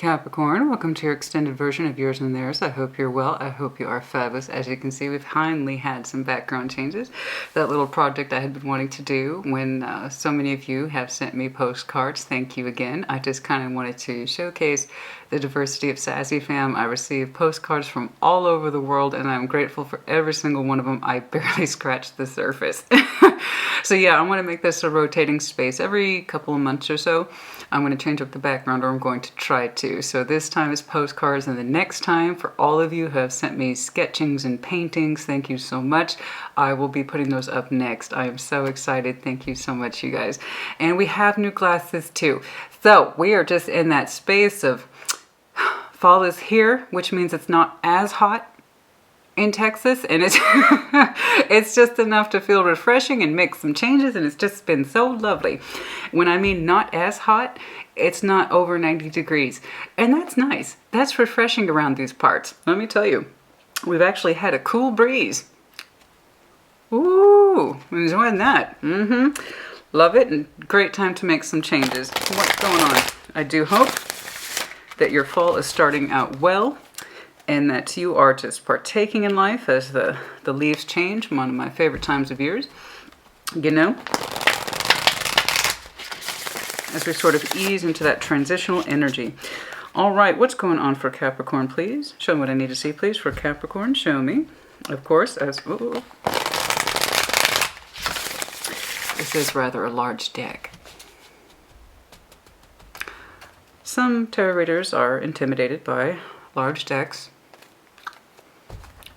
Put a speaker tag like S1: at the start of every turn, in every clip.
S1: Capricorn, welcome to your extended version of yours and theirs. I hope you're well. I hope you are fabulous. As you can see, we've finally had some background changes. That little project I had been wanting to do when so many of you have sent me postcards. Thank you again. I just kind of wanted to showcase the diversity of Sassy Fam. I receive postcards from all over the world and I'm grateful for every single one of them. I barely scratched the surface. So yeah, I want to make this a rotating space every couple of months or so. I'm going to change up the background, or I'm going to try to. So this time is postcards, and the next time, for all of you who have sent me sketchings and paintings, thank you so much. I will be putting those up next. I am so excited. Thank you so much, you guys. And we have new glasses too. So we are just in that space of fall is here, which means it's not as hot in Texas, and it's it's just enough to feel refreshing and make some changes, and it's just been so lovely. When I mean not as hot, it's not over 90 degrees, and that's nice. That's refreshing around these parts. Let me tell you, we've actually had a cool breeze. Ooh, I'm enjoying that. Love it, and great time to make some changes. What's going on? I do hope that your fall is starting out well, and that you are just partaking in life as the leaves change. One of my favorite times of years, you know, as we sort of ease into that transitional energy. All right, what's going on for Capricorn, please? Show me what I need to see, please, for Capricorn. Show me, of course, as ooh. This is rather a large deck. Some tarot readers are intimidated by large decks.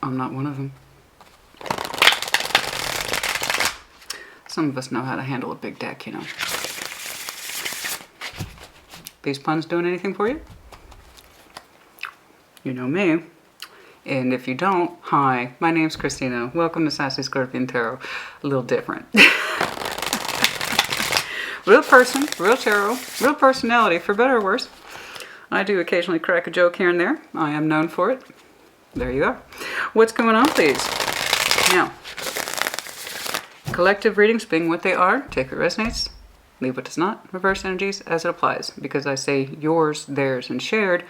S1: I'm not one of them. Some of us know how to handle a big deck, you know. These puns doing anything for you? You know me. And if you don't, hi, my name's Christina. Welcome to Sassy Scorpion Tarot. A little different. Real person, real tarot, real personality, for better or worse. I do occasionally crack a joke here and there. I am known for it. There you are. What's going on, please? Now, collective readings being what they are, take what resonates, leave what does not, reverse energies as it applies. Because I say yours, theirs, and shared,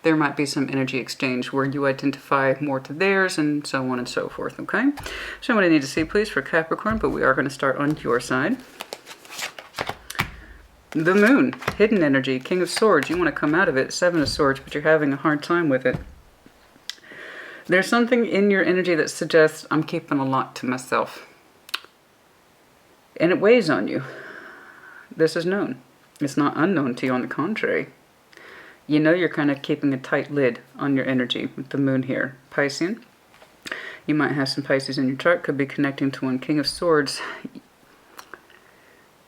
S1: there might be some energy exchange where you identify more to theirs and so on and so forth, okay? So what I need to see, please, for Capricorn, but we are going to start on your side. The moon, hidden energy, King of Swords. You want to come out of it, Seven of Swords, but you're having a hard time with it. There's something in your energy that suggests I'm keeping a lot to myself. And it weighs on you. This is known. It's not unknown to you, on the contrary. You know you're kind of keeping a tight lid on your energy with the moon here. Piscean. You might have some Pisces in your chart. Could be connecting to one. King of Swords.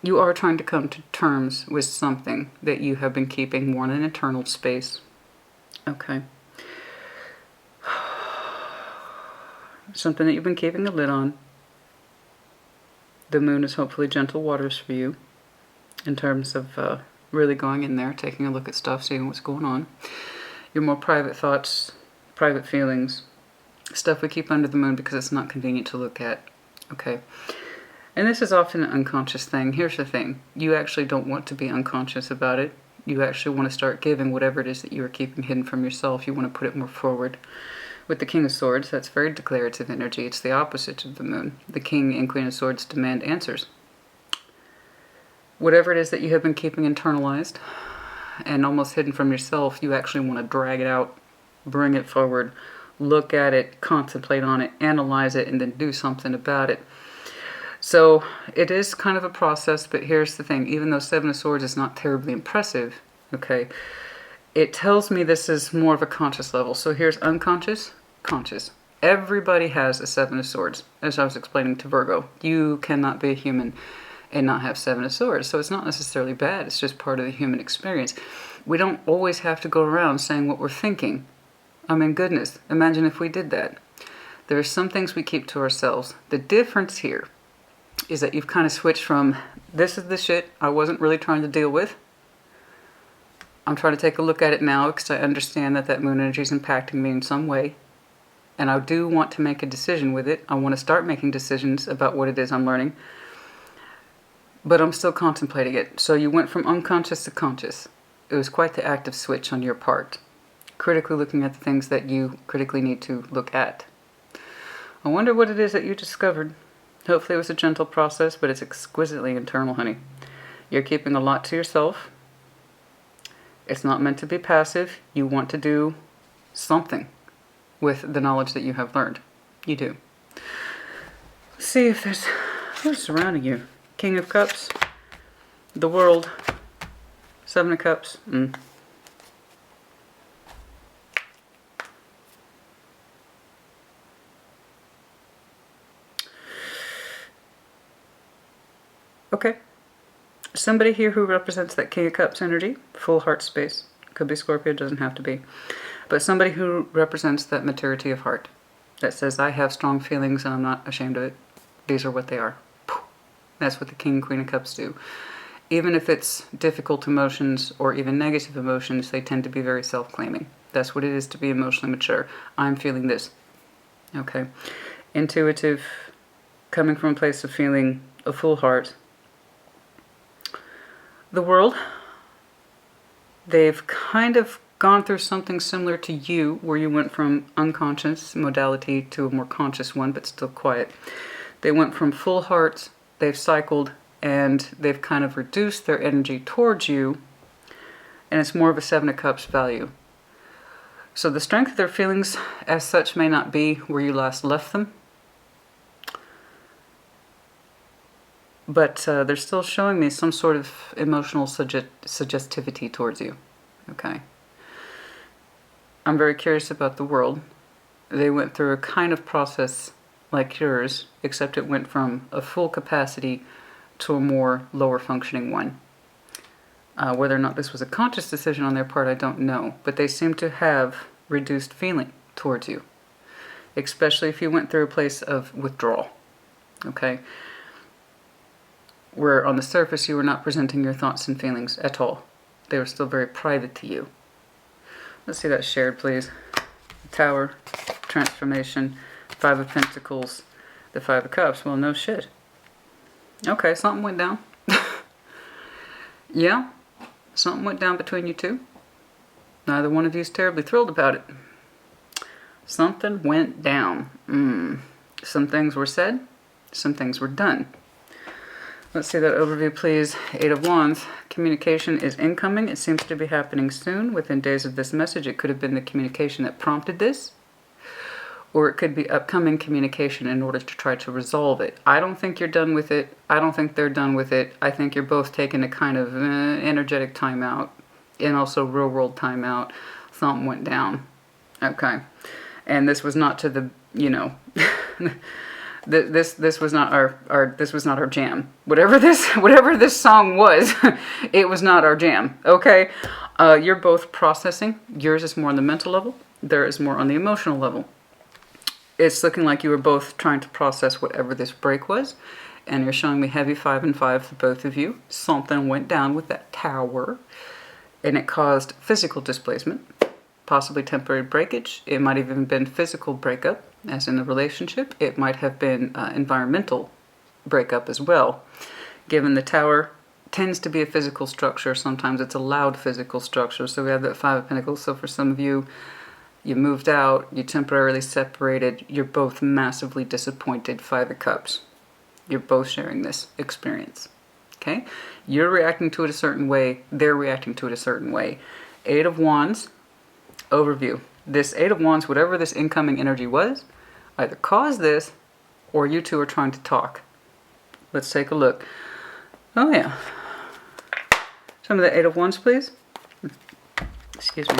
S1: You are trying to come to terms with something that you have been keeping more in an internal space. Okay. Something that you've been keeping a lid on. The moon is hopefully gentle waters for you in terms of really going in there, taking a look at stuff, seeing what's going on. Your more private thoughts, private feelings, stuff we keep under the moon because it's not convenient to look at. Okay. And this is often an unconscious thing. Here's the thing. You actually don't want to be unconscious about it. You actually want to start giving whatever it is that you are keeping hidden from yourself. You want to put it more forward. With the King of Swords, that's very declarative energy. It's the opposite of the moon. The King and Queen of Swords demand answers. Whatever it is that you have been keeping internalized and almost hidden from yourself, you actually want to drag it out, bring it forward, look at it, contemplate on it, analyze it, and then do something about it. So it is kind of a process, but here's the thing. Even though Seven of Swords is not terribly impressive, okay, it tells me this is more of a conscious level. So here's unconscious, conscious. Everybody has a Seven of Swords, as I was explaining to Virgo. You cannot be a human and not have Seven of Swords. So it's not necessarily bad. It's just part of the human experience. We don't always have to go around saying what we're thinking. I mean, goodness, imagine if we did that. There are some things we keep to ourselves. The difference here is that you've kind of switched from, this is the shit I wasn't really trying to deal with. I'm trying to take a look at it now because I understand that that moon energy is impacting me in some way. And I do want to make a decision with it. I want to start making decisions about what it is I'm learning. But I'm still contemplating it. So you went from unconscious to conscious. It was quite the active switch on your part. Critically looking at the things that you critically need to look at. I wonder what it is that you discovered. Hopefully it was a gentle process, but it's exquisitely internal, honey. You're keeping a lot to yourself. It's not meant to be passive. You want to do something with the knowledge that you have learned. You do. Let's see if there's... who's surrounding you? King of Cups. The World. Seven of Cups. Okay. Somebody here who represents that King of Cups energy, full heart space. Could be Scorpio, doesn't have to be. But somebody who represents that maturity of heart. That says, I have strong feelings and I'm not ashamed of it. These are what they are. That's what the King and Queen of Cups do. Even if it's difficult emotions or even negative emotions, they tend to be very self-claiming. That's what it is to be emotionally mature. I'm feeling this. Okay. Intuitive, coming from a place of feeling a full heart. The World, they've kind of gone through something similar to you, where you went from unconscious modality to a more conscious one, but still quiet. They went from full heart, they've cycled, and they've kind of reduced their energy towards you, and it's more of a Seven of Cups value. So the strength of their feelings as such may not be where you last left them, but they're still showing me some sort of emotional suggestivity towards you. Okay. I'm very curious about the World. They went through a kind of process like yours, except it went from a full capacity to a more lower functioning one. Whether or not this was a conscious decision on their part, I don't know. But they seem to have reduced feeling towards you. Especially if you went through a place of withdrawal. Okay? Where on the surface you were not presenting your thoughts and feelings at all. They were still very private to you. Let's see that shared, please. Tower, transformation, Five of Pentacles, the Five of Cups. Well, no shit. Okay, something went down. Yeah, something went down between you two. Neither one of you is terribly thrilled about it. Something went down. Some things were said, some things were done. Let's see that overview, please. Eight of Wands. Communication is incoming. It seems to be happening soon, within days of this message. It could have been the communication that prompted this, or it could be upcoming communication in order to try to resolve it. I don't think you're done with it. I don't think they're done with it. I think you're both taking a kind of energetic timeout and also real world timeout. Something went down. Okay. And this was not to the, you know... This was not our jam. Whatever this song was, it was not our jam. Okay, you're both processing. Yours is more on the mental level. Theirs is more on the emotional level. It's looking like you were both trying to process whatever this break was, and you're showing me heavy 5 and 5 for both of you. Something went down with that tower, and it caused physical displacement, possibly temporary breakage. It might have even been physical breakup. As in a relationship, it might have been environmental breakup as well. Given the tower tends to be a physical structure, sometimes it's a loud physical structure. So we have that Five of Pentacles. So for some of you, you moved out, you temporarily separated, you're both massively disappointed. Five of Cups. You're both sharing this experience. Okay? You're reacting to it a certain way, they're reacting to it a certain way. Eight of Wands, overview. This Eight of Wands, whatever this incoming energy was, either caused this or you two are trying to talk. Let's take a look. Oh yeah. Some of the Eight of Wands, please. Excuse me.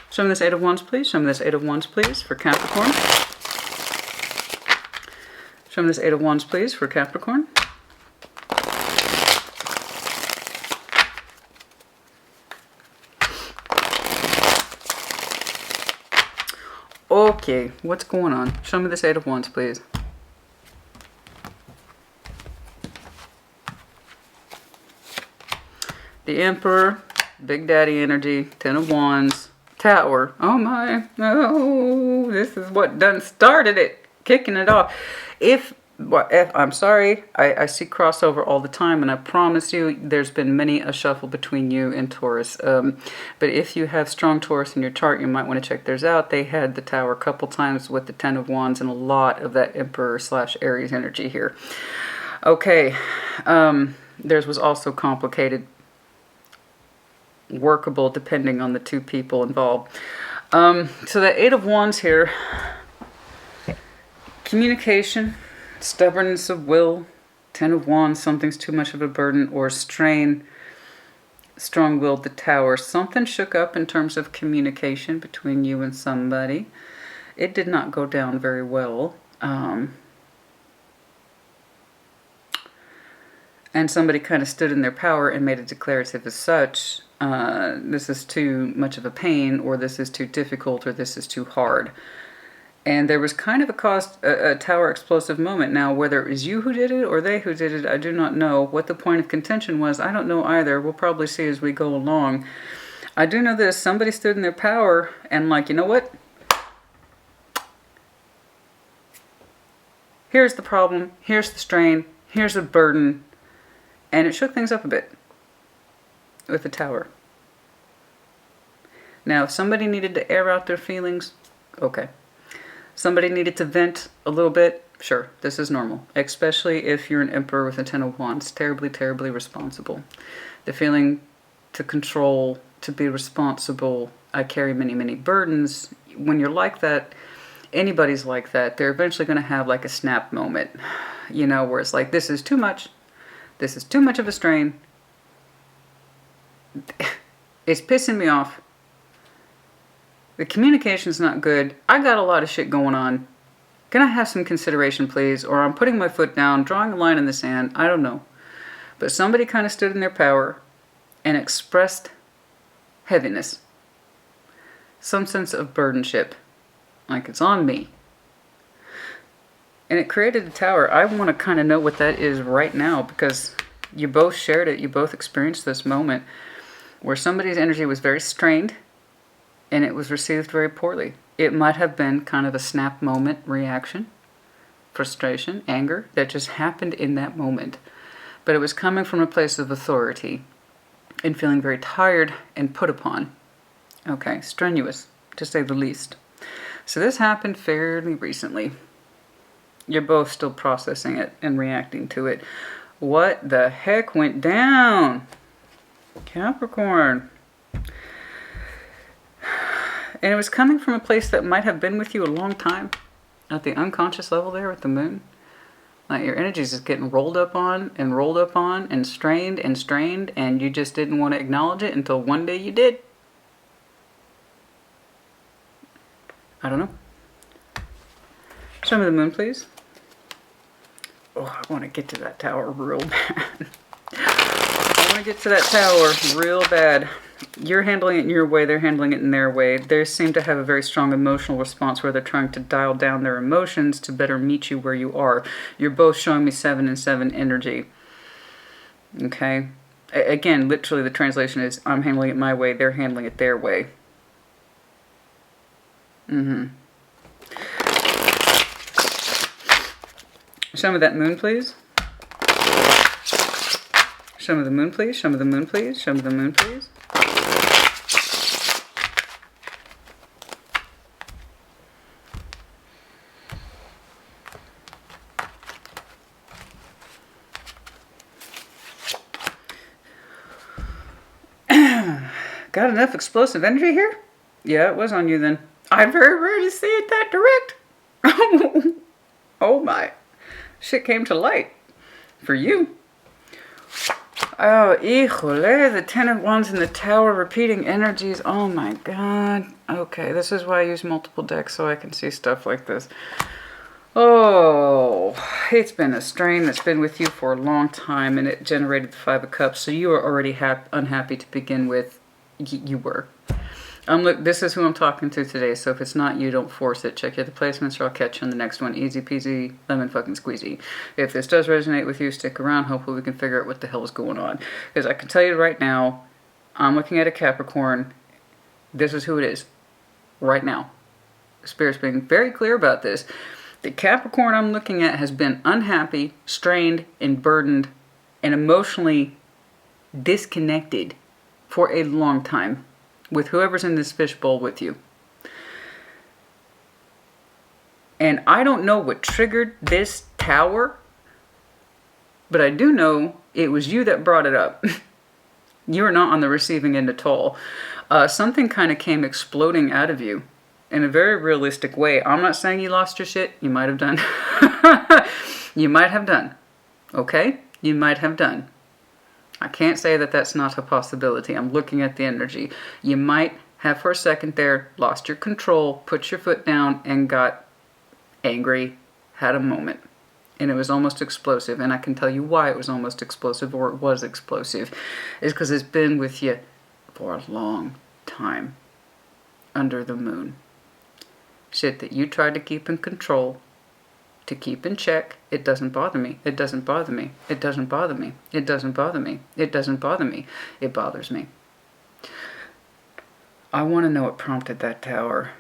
S1: Some of this Eight of Wands, please. Some of this Eight of Wands, please, for Capricorn. Some of this Eight of Wands, please, for Capricorn. Okay, what's going on? Show me this Eight of Wands, please. The Emperor, Big Daddy energy, Ten of Wands, Tower. Oh my, no, this is what done started it, kicking it off. If I'm sorry, I see crossover all the time, and I promise you there's been many a shuffle between you and Taurus. But if you have strong Taurus in your chart, you might want to check theirs out. They had the Tower a couple times with the Ten of Wands and a lot of that Emperor / Aries energy here. Okay, theirs was also complicated, workable depending on the two people involved. So the Eight of Wands here, communication, stubbornness of will, Ten of Wands, something's too much of a burden or strain, strong-willed, the Tower. Something shook up in terms of communication between you and somebody. It did not go down very well. And somebody kind of stood in their power and made it declarative as such. This is too much of a pain, or this is too difficult, or this is too hard. And there was kind of a Tower explosive moment. Now, whether it was you who did it or they who did it, I do not know. What the point of contention was, I don't know either. We'll probably see as we go along. I do know this. Somebody stood in their power and like, you know what? Here's the problem. Here's the strain. Here's the burden. And it shook things up a bit with the Tower. Now, if somebody needed to air out their feelings, okay. Somebody needed to vent a little bit, sure, this is normal. Especially if you're an Emperor with a Ten of Wands. Terribly, terribly responsible. The feeling to control, to be responsible. I carry many, many burdens. When you're like that, anybody's like that, they're eventually going to have like a snap moment. You know, where it's like, this is too much. This is too much of a strain. It's pissing me off. The communication's not good. I got a lot of shit going on. Can I have some consideration, please? Or I'm putting my foot down, drawing a line in the sand. I don't know. But somebody kind of stood in their power and expressed heaviness. Some sense of burdenship. Like it's on me. And it created a Tower. I want to kind of know what that is right now, because you both shared it. You both experienced this moment where somebody's energy was very strained and it was received very poorly. It might have been kind of a snap moment reaction, frustration, anger that just happened in that moment. But it was coming from a place of authority and feeling very tired and put upon. Okay, strenuous, to say the least. So this happened fairly recently. You're both still processing it and reacting to it. What the heck went down? Capricorn. And it was coming from a place that might have been with you a long time. At the unconscious level there with the moon. Like your energy is just getting rolled up on and strained and strained. And you just didn't want to acknowledge it until one day you did. I don't know. Show me the moon, please. Oh, I want to get to that Tower real bad. I want to get to that Tower real bad. You're handling it in your way, they're handling it in their way. They seem to have a very strong emotional response where they're trying to dial down their emotions to better meet you where you are. You're both showing me 7 and 7 energy. Okay? Again, literally the translation is, I'm handling it my way, they're handling it their way. Show me that moon, please. Show me the moon, please. Show me the moon, please. Show me the moon, please. Got enough explosive energy here? Yeah, it was on you then. I very rarely see it that direct. Oh my. Shit came to light. For you. Oh, híjole, the Ten of Wands in the Tower, repeating energies. Oh my god. Okay, this is why I use multiple decks, so I can see stuff like this. Oh, it's been a strain that's been with you for a long time, and it generated the Five of Cups, so you were already unhappy to begin with. You were. Look, this is who I'm talking to today, so if it's not you, don't force it. Check your other placements, or I'll catch you on the next one. Easy peasy, lemon fucking squeezy. If this does resonate with you, stick around. Hopefully we can figure out what the hell is going on. Because I can tell you right now, I'm looking at a Capricorn. This is who it is. Right now. Spirit's being very clear about this. The Capricorn I'm looking at has been unhappy, strained, and burdened, and emotionally disconnected for a long time with whoever's in this fishbowl with you. And I don't know what triggered this tower, but I do know it was you that brought it up. You are not on the receiving end at all. Something kind of came exploding out of you in a very realistic way. I'm not saying you lost your shit. You might have done. You might have done. Okay? You might have done. I can't say that that's not a possibility. I'm looking at the energy. You might have for a second there lost your control, put your foot down, and got angry, had a moment. And it was almost explosive. And I can tell you why it was almost explosive, or it was explosive. Is because it's been with you for a long time. Under the moon. Shit that you tried to keep in control, to keep in check. It doesn't bother me. It doesn't bother me. It doesn't bother me. It doesn't bother me. It doesn't bother me. It bothers me. I want to know what prompted that tower.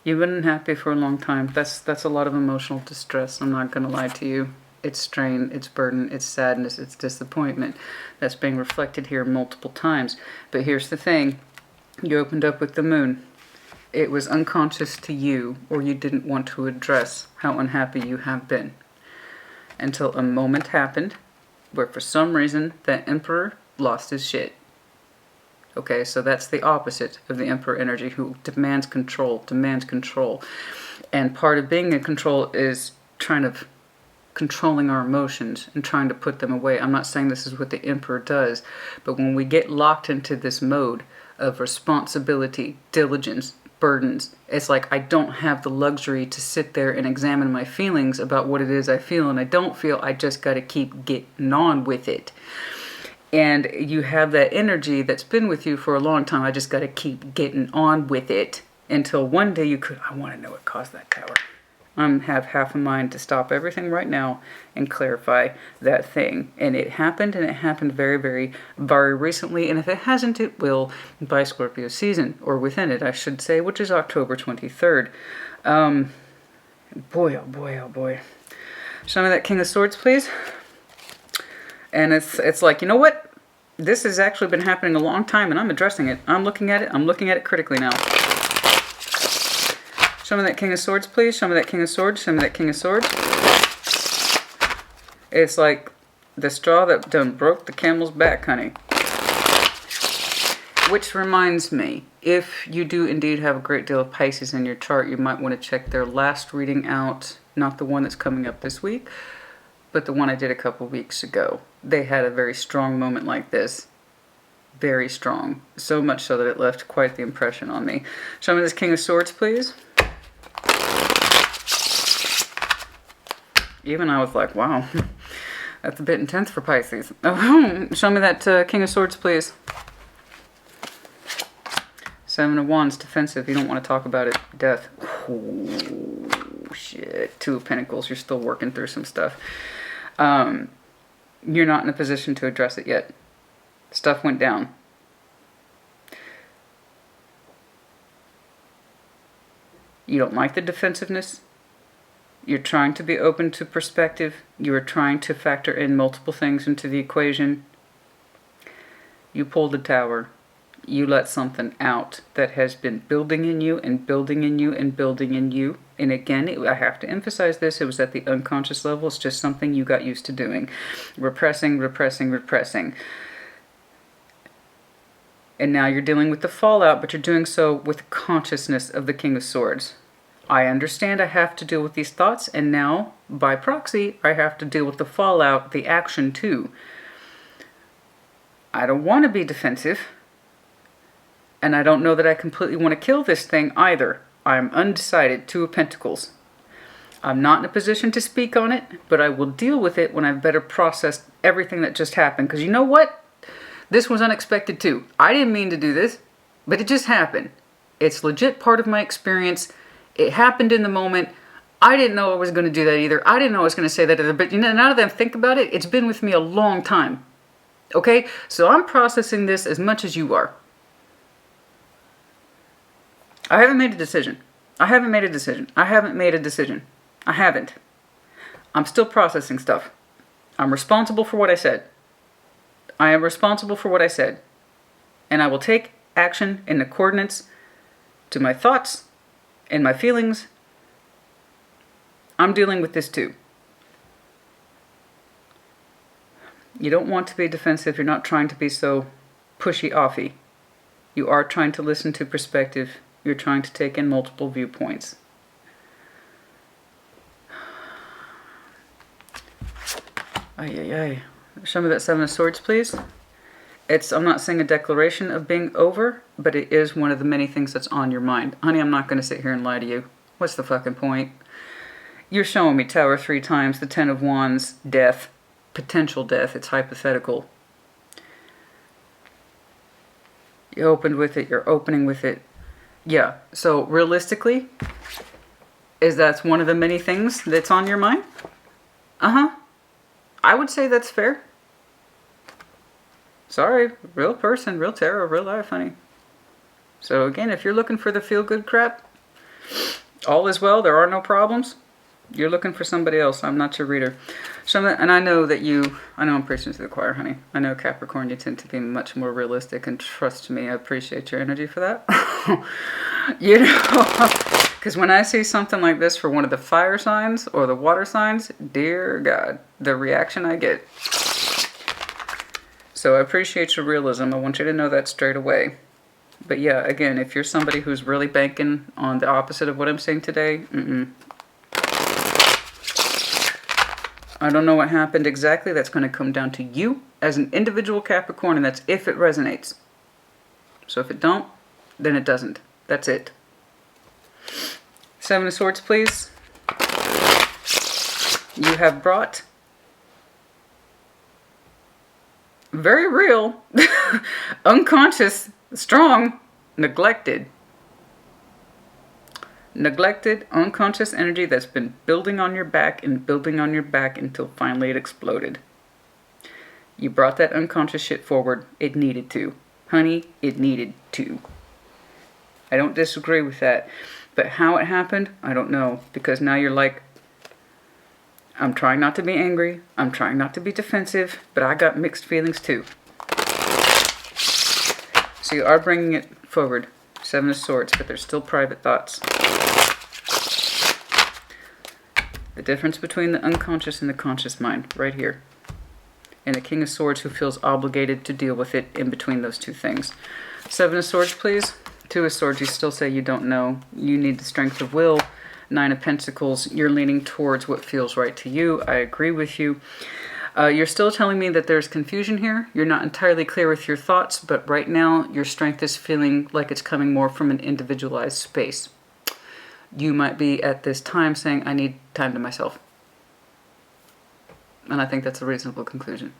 S1: You've been unhappy for a long time. That's a lot of emotional distress. I'm not going to lie to you. It's strain, it's burden, it's sadness, it's disappointment. That's being reflected here multiple times. But here's the thing. You opened up with the moon. It was unconscious to you, or you didn't want to address how unhappy you have been. Until a moment happened where for some reason the Emperor lost his shit. Okay, so that's the opposite of the Emperor energy, who demands control. And part of being in control is controlling our emotions and trying to put them away. I'm not saying this is what the Emperor does, but when we get locked into this mode of responsibility, diligence, burdens, it's like I don't have the luxury to sit there and examine my feelings about what it is I feel and I don't feel. I just got to keep getting on with it. And you have that energy that's been with you for a long time. I just got to keep getting on with it until one day I want to know what caused that tower. I have half a mind to stop everything right now and clarify that thing. And it happened very, very, very recently. And if it hasn't, it will by Scorpio season, or within it, I should say, which is October 23rd. Boy, oh boy, oh boy. Show me that King of Swords, please. And it's like, you know what? This has actually been happening a long time, and I'm addressing it. I'm looking at it critically now. Show me that King of Swords, please. Show me that King of Swords. Show me that King of Swords. It's like the straw that done broke the camel's back, honey. Which reminds me, if you do indeed have a great deal of Pisces in your chart, you might want to check their last reading out. Not the one that's coming up this week, but the one I did a couple weeks ago. They had a very strong moment like this. Very strong. So much so that it left quite the impression on me. Show me this King of Swords, please. Even I was like, wow, that's a bit intense for Pisces. Show me that King of Swords, please. Seven of Wands, defensive. You don't want to talk about it. Death. Oh, shit. Two of Pentacles. You're still working through some stuff. You're not in a position to address it yet. Stuff went down. You don't like the defensiveness. You're trying to be open to perspective. You are trying to factor in multiple things into the equation. You pulled the tower. You let something out that has been building in you and building in you and building in you. And again, I have to emphasize this. It was at the unconscious level. It's just something you got used to doing. Repressing, repressing, repressing. And now you're dealing with the fallout, but you're doing so with consciousness of the King of Swords. I understand I have to deal with these thoughts, and now, by proxy, I have to deal with the fallout, the action too. I don't want to be defensive, and I don't know that I completely want to kill this thing either. I'm undecided. Two of Pentacles. I'm not in a position to speak on it, but I will deal with it when I've better processed everything that just happened. Because you know what? This was unexpected too. I didn't mean to do this, but it just happened. It's legit part of my experience. It happened in the moment. I didn't know I was going to do that either. I didn't know I was going to say that either. But you know, now that I think about it, it's been with me a long time. Okay? So I'm processing this as much as you are. I haven't made a decision. I haven't made a decision. I haven't made a decision. I haven't. I'm still processing stuff. I'm responsible for what I said. I am responsible for what I said. And I will take action in accordance to my thoughts and my feelings. I'm dealing with this too. You don't want to be defensive. You're not trying to be so pushy-offy. You are trying to listen to perspective. You're trying to take in multiple viewpoints. Ay. Show me that Seven of Swords, please. I'm not saying a declaration of being over, but it is one of the many things that's on your mind. Honey, I'm not going to sit here and lie to you. What's the fucking point? You're showing me Tower 3 times, the Ten of Wands, death, potential death. It's hypothetical. You opened with it. You're opening with it. Yeah. So realistically, that's one of the many things that's on your mind? I would say that's fair. Sorry, real person, real tarot, real life, honey. So again, if you're looking for the feel-good crap, all is well, there are no problems, you're looking for somebody else. I'm not your reader. And I know that I know I'm preaching to the choir, honey. I know Capricorn, you tend to be much more realistic, and trust me, I appreciate your energy for that. You know, because when I see something like this for one of the fire signs or the water signs, dear God, the reaction I get. So I appreciate your realism. I want you to know that straight away. But yeah, again, if you're somebody who's really banking on the opposite of what I'm saying today, I don't know what happened exactly. That's going to come down to you as an individual Capricorn, and that's if it resonates. So if it don't, then it doesn't. That's it. Seven of Swords, please. You have brought very real, unconscious, strong, neglected, unconscious energy that's been building on your back and building on your back until finally it exploded. You brought that unconscious shit forward. It needed to. Honey, it needed to. I don't disagree with that. But how it happened, I don't know. Because now you're like, I'm trying not to be angry. I'm trying not to be defensive. But I got mixed feelings too. So you are bringing it forward. Seven of Swords, but there's still private thoughts. The difference between the unconscious and the conscious mind, right here. And the King of Swords, who feels obligated to deal with it in between those two things. Seven of Swords, please. Two of Swords, you still say you don't know. You need the strength of will. Nine of Pentacles, you're leaning towards what feels right to you. I agree with you. You're still telling me that there's confusion here. You're not entirely clear with your thoughts, but right now your strength is feeling like it's coming more from an individualized space. You might be at this time saying, I need time to myself. And I think that's a reasonable conclusion.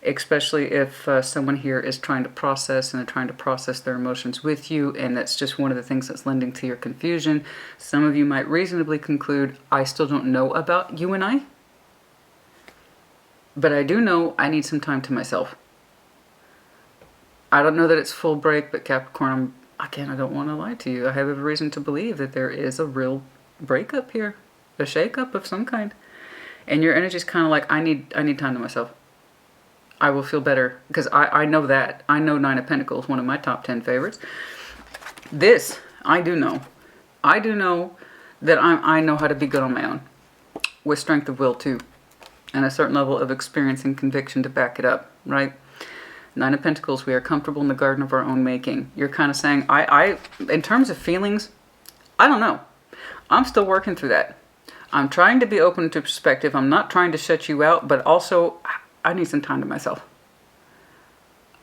S1: Especially if someone here is trying to process and they're trying to process their emotions with you, and that's just one of the things that's lending to your confusion. Some of you might reasonably conclude, I still don't know about you and I, but I do know I need some time to myself. I don't know that it's full break, but Capricorn, again, I don't want to lie to you. I have every reason to believe that there is a real breakup here, a shakeup of some kind. And your energy is kind of like, I need time to myself. I will feel better, because I know that. I know Nine of Pentacles, one of my top 10 favorites. This, I do know. I do know that I know how to be good on my own. With strength of will, too. And a certain level of experience and conviction to back it up, right? Nine of Pentacles, we are comfortable in the garden of our own making. You're kind of saying, in terms of feelings, I don't know. I'm still working through that. I'm trying to be open to perspective. I'm not trying to shut you out, but also I need some time to myself.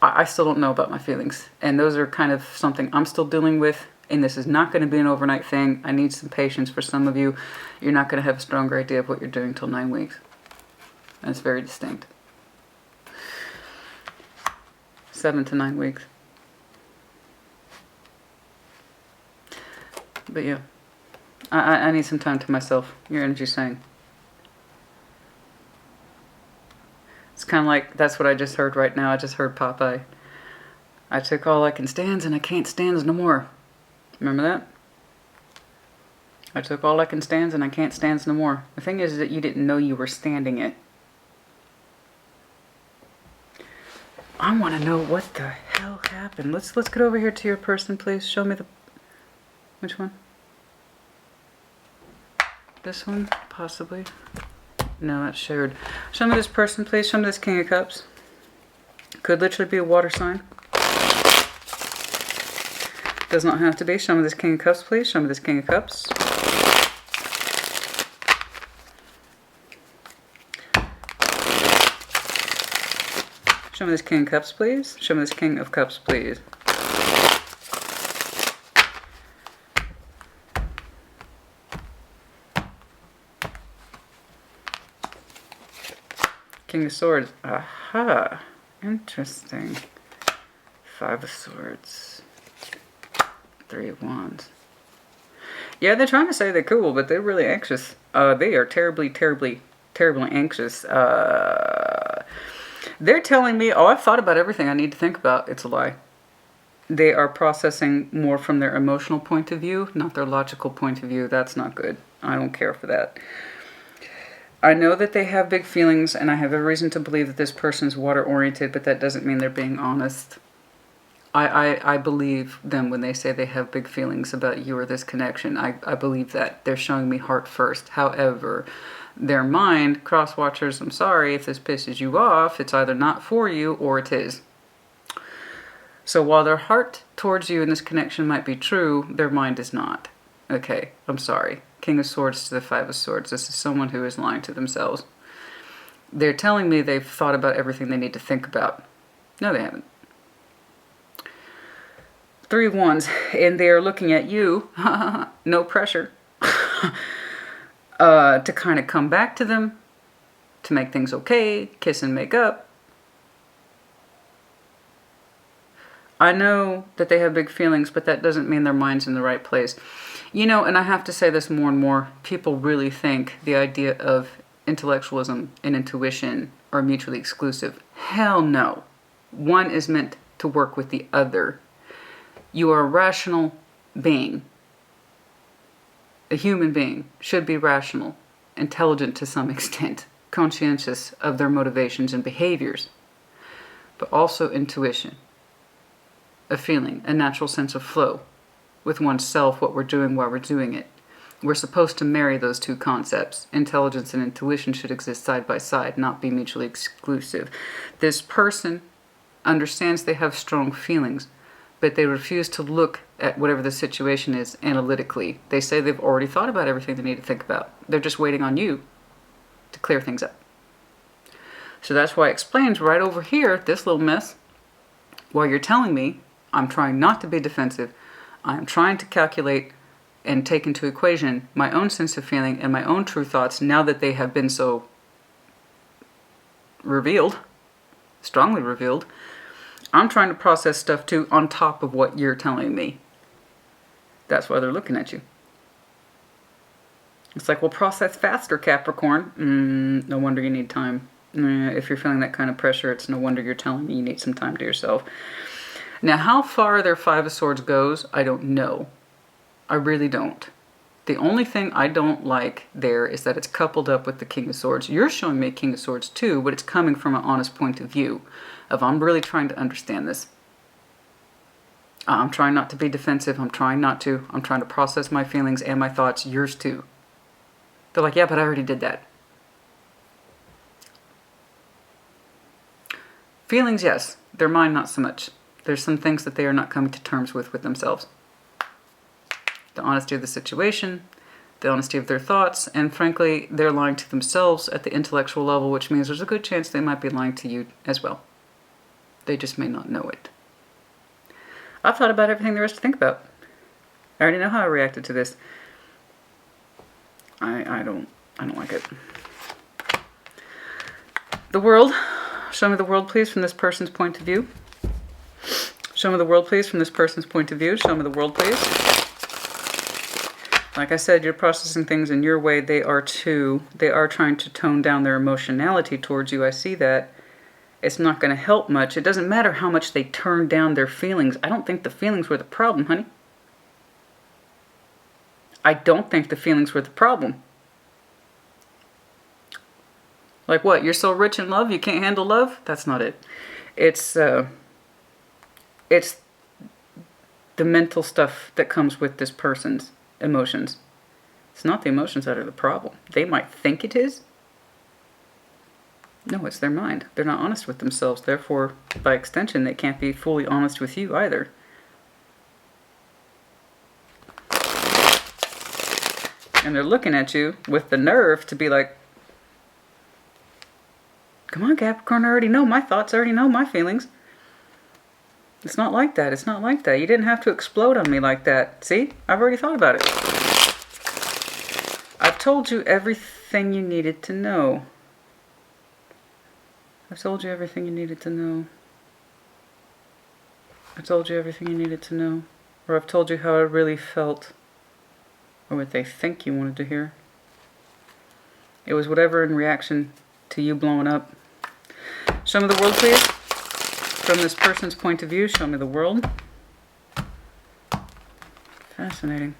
S1: I still don't know about my feelings. And those are kind of something I'm still dealing with. And this is not going to be an overnight thing. I need some patience for some of you. You're not going to have a stronger idea of what you're doing until 9 weeks. And it's very distinct. 7 to 9 weeks. But yeah. I need some time to myself. Your energy's saying. It's kind of like, that's what I just heard right now. I just heard Popeye. I took all I can stands and I can't stands no more. Remember that? I took all I can stand and I can't stand no more. The thing is that you didn't know you were standing it. I want to know what the hell happened. Let's get over here to your person, please. Show me the... Which one? This one? Possibly. No, that's shared. Show me this person, please. Show me this King of Cups. Could literally be a water sign. Does not have to be. Show me this King of Cups, please. Show me this King of Cups. Show me this King of Cups, please. Show me this King of Cups, please. King of Swords. Aha. Interesting. Five of Swords. Three of Wands. Yeah, they're trying to say they're cool, but they're really anxious. They are terribly, terribly, terribly anxious. They're telling me, oh, I've thought about everything I need to think about. It's a lie. They are processing more from their emotional point of view, not their logical point of view. That's not good. I don't care for that. I know that they have big feelings, and I have every reason to believe that this person is water-oriented, but that doesn't mean they're being honest. I believe them when they say they have big feelings about you or this connection. I believe that. They're showing me heart first. However, their mind, cross-watchers, I'm sorry, if this pisses you off, it's either not for you or it is. So while their heart towards you in this connection might be true, their mind is not. Okay, I'm sorry. King of Swords to the Five of Swords. This is someone who is lying to themselves. They're telling me they've thought about everything they need to think about. No, they haven't. Three of Wands, and they are looking at you, no pressure, to kind of come back to them, to make things okay, kiss and make up. I know that they have big feelings, but that doesn't mean their mind's in the right place. You know, and I have to say this more and more, people really think the idea of intellectualism and intuition are mutually exclusive. Hell no. One is meant to work with the other. You are a rational being. A human being should be rational, intelligent to some extent, conscientious of their motivations and behaviors, but also intuition, a feeling, a natural sense of flow with oneself, what we're doing while we're doing it. We're supposed to marry those two concepts. Intelligence and intuition should exist side by side, not be mutually exclusive. This person understands they have strong feelings, but they refuse to look at whatever the situation is analytically. They say they've already thought about everything they need to think about. They're just waiting on you to clear things up. So that's why it explains right over here, this little mess, while you're telling me I'm trying not to be defensive, I'm trying to calculate and take into equation my own sense of feeling and my own true thoughts now that they have been so revealed, strongly revealed. I'm trying to process stuff too on top of what you're telling me. That's why they're looking at you. It's like, well, process faster, Capricorn. No wonder you need time. If you're feeling that kind of pressure, it's no wonder you're telling me you need some time to yourself. Now, how far their Five of Swords goes, I don't know. I really don't. The only thing I don't like there is that it's coupled up with the King of Swords. You're showing me a King of Swords too, but it's coming from an honest point of view of I'm really trying to understand this. I'm trying not to be defensive. I'm trying to process my feelings and my thoughts, yours too. They're like, yeah, but I already did that. Feelings, yes. Their mind, not so much. There's some things that they are not coming to terms with themselves. The honesty of the situation, the honesty of their thoughts, and frankly, they're lying to themselves at the intellectual level, which means there's a good chance they might be lying to you as well. They just may not know it. I've thought about everything there is to think about. I already know how I reacted to this. I don't like it. The world. Show me the world, please, from this person's point of view. Show me the world, please, from this person's point of view. Show me the world, please. Like I said, you're processing things in your way. They are too. They are trying to tone down their emotionality towards you. I see that. It's not going to help much. It doesn't matter how much they turn down their feelings. I don't think the feelings were the problem, honey. I don't think the feelings were the problem. Like what? You're so rich in love, you can't handle love? That's not it. It's the mental stuff that comes with this person's emotions. It's not the emotions that are the problem. They might think it is. No, it's their mind. They're not honest with themselves. Therefore, by extension, they can't be fully honest with you either. And they're looking at you with the nerve to be like, come on, Capricorn, I already know my thoughts. I already know my feelings. It's not like that. It's not like that. You didn't have to explode on me like that. See? I've already thought about it. I've told you everything you needed to know. I've told you everything you needed to know. I told you everything you needed to know. Or I've told you how I really felt. Or what they think you wanted to hear. It was whatever in reaction to you blowing up. Show me the world, please. From this person's point of view, show me the world. Fascinating.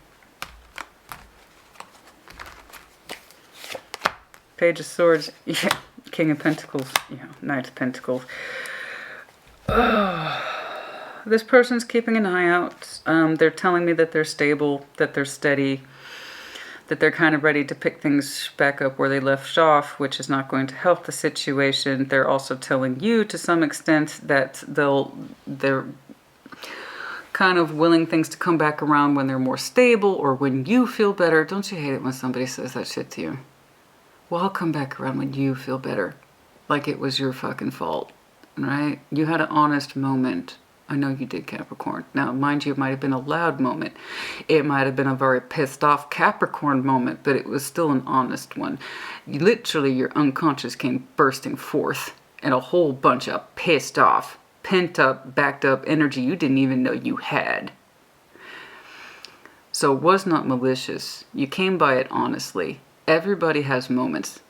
S1: Page of Swords. Yeah. King of Pentacles. Yeah. Knight of Pentacles. This person's keeping an eye out. They're telling me that they're stable, that they're steady, that they're kind of ready to pick things back up where they left off, which is not going to help the situation. They're also telling you to some extent that they're kind of willing things to come back around when they're more stable or when you feel better. Don't you hate it when somebody says that shit to you? Well, I'll come back around when you feel better. Like it was your fucking fault, right? You had an honest moment. I know you did, Capricorn. Now, mind you, it might have been a loud moment. It might have been a very pissed off Capricorn moment, but it was still an honest one. Literally, your unconscious came bursting forth and a whole bunch of pissed off, pent up, backed up energy you didn't even know you had. So it was not malicious. You came by it honestly. Everybody has moments.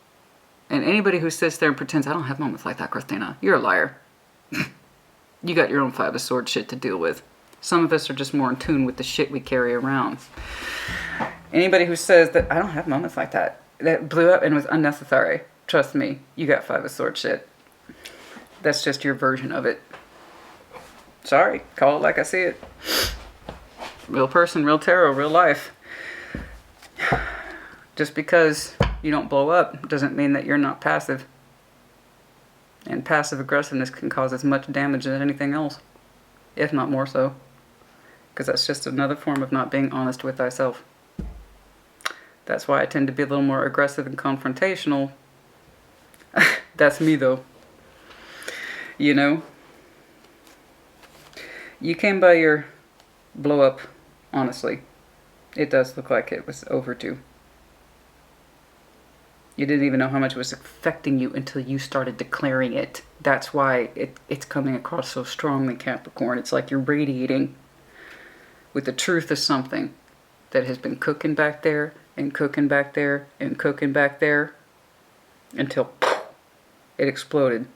S1: And anybody who sits there and pretends, I don't have moments like that, Christina, you're a liar. You got your own Five of Swords shit to deal with. Some of us are just more in tune with the shit we carry around. Anybody who says that I don't have moments like that, that blew up and was unnecessary, trust me, you got Five of Swords shit. That's just your version of it. Sorry, call it like I see it. Real person, real tarot, real life. Just because you don't blow up doesn't mean that you're not passive. And passive aggressiveness can cause as much damage as anything else, if not more so. Because that's just another form of not being honest with thyself. That's why I tend to be a little more aggressive and confrontational. That's me though. You know? You came by your blow up, honestly. It does look like it was overdue. You didn't even know how much it was affecting you until you started declaring it. That's why it's coming across so strongly, Capricorn. It's like you're radiating with the truth of something that has been cooking back there and cooking back there and cooking back there until it exploded.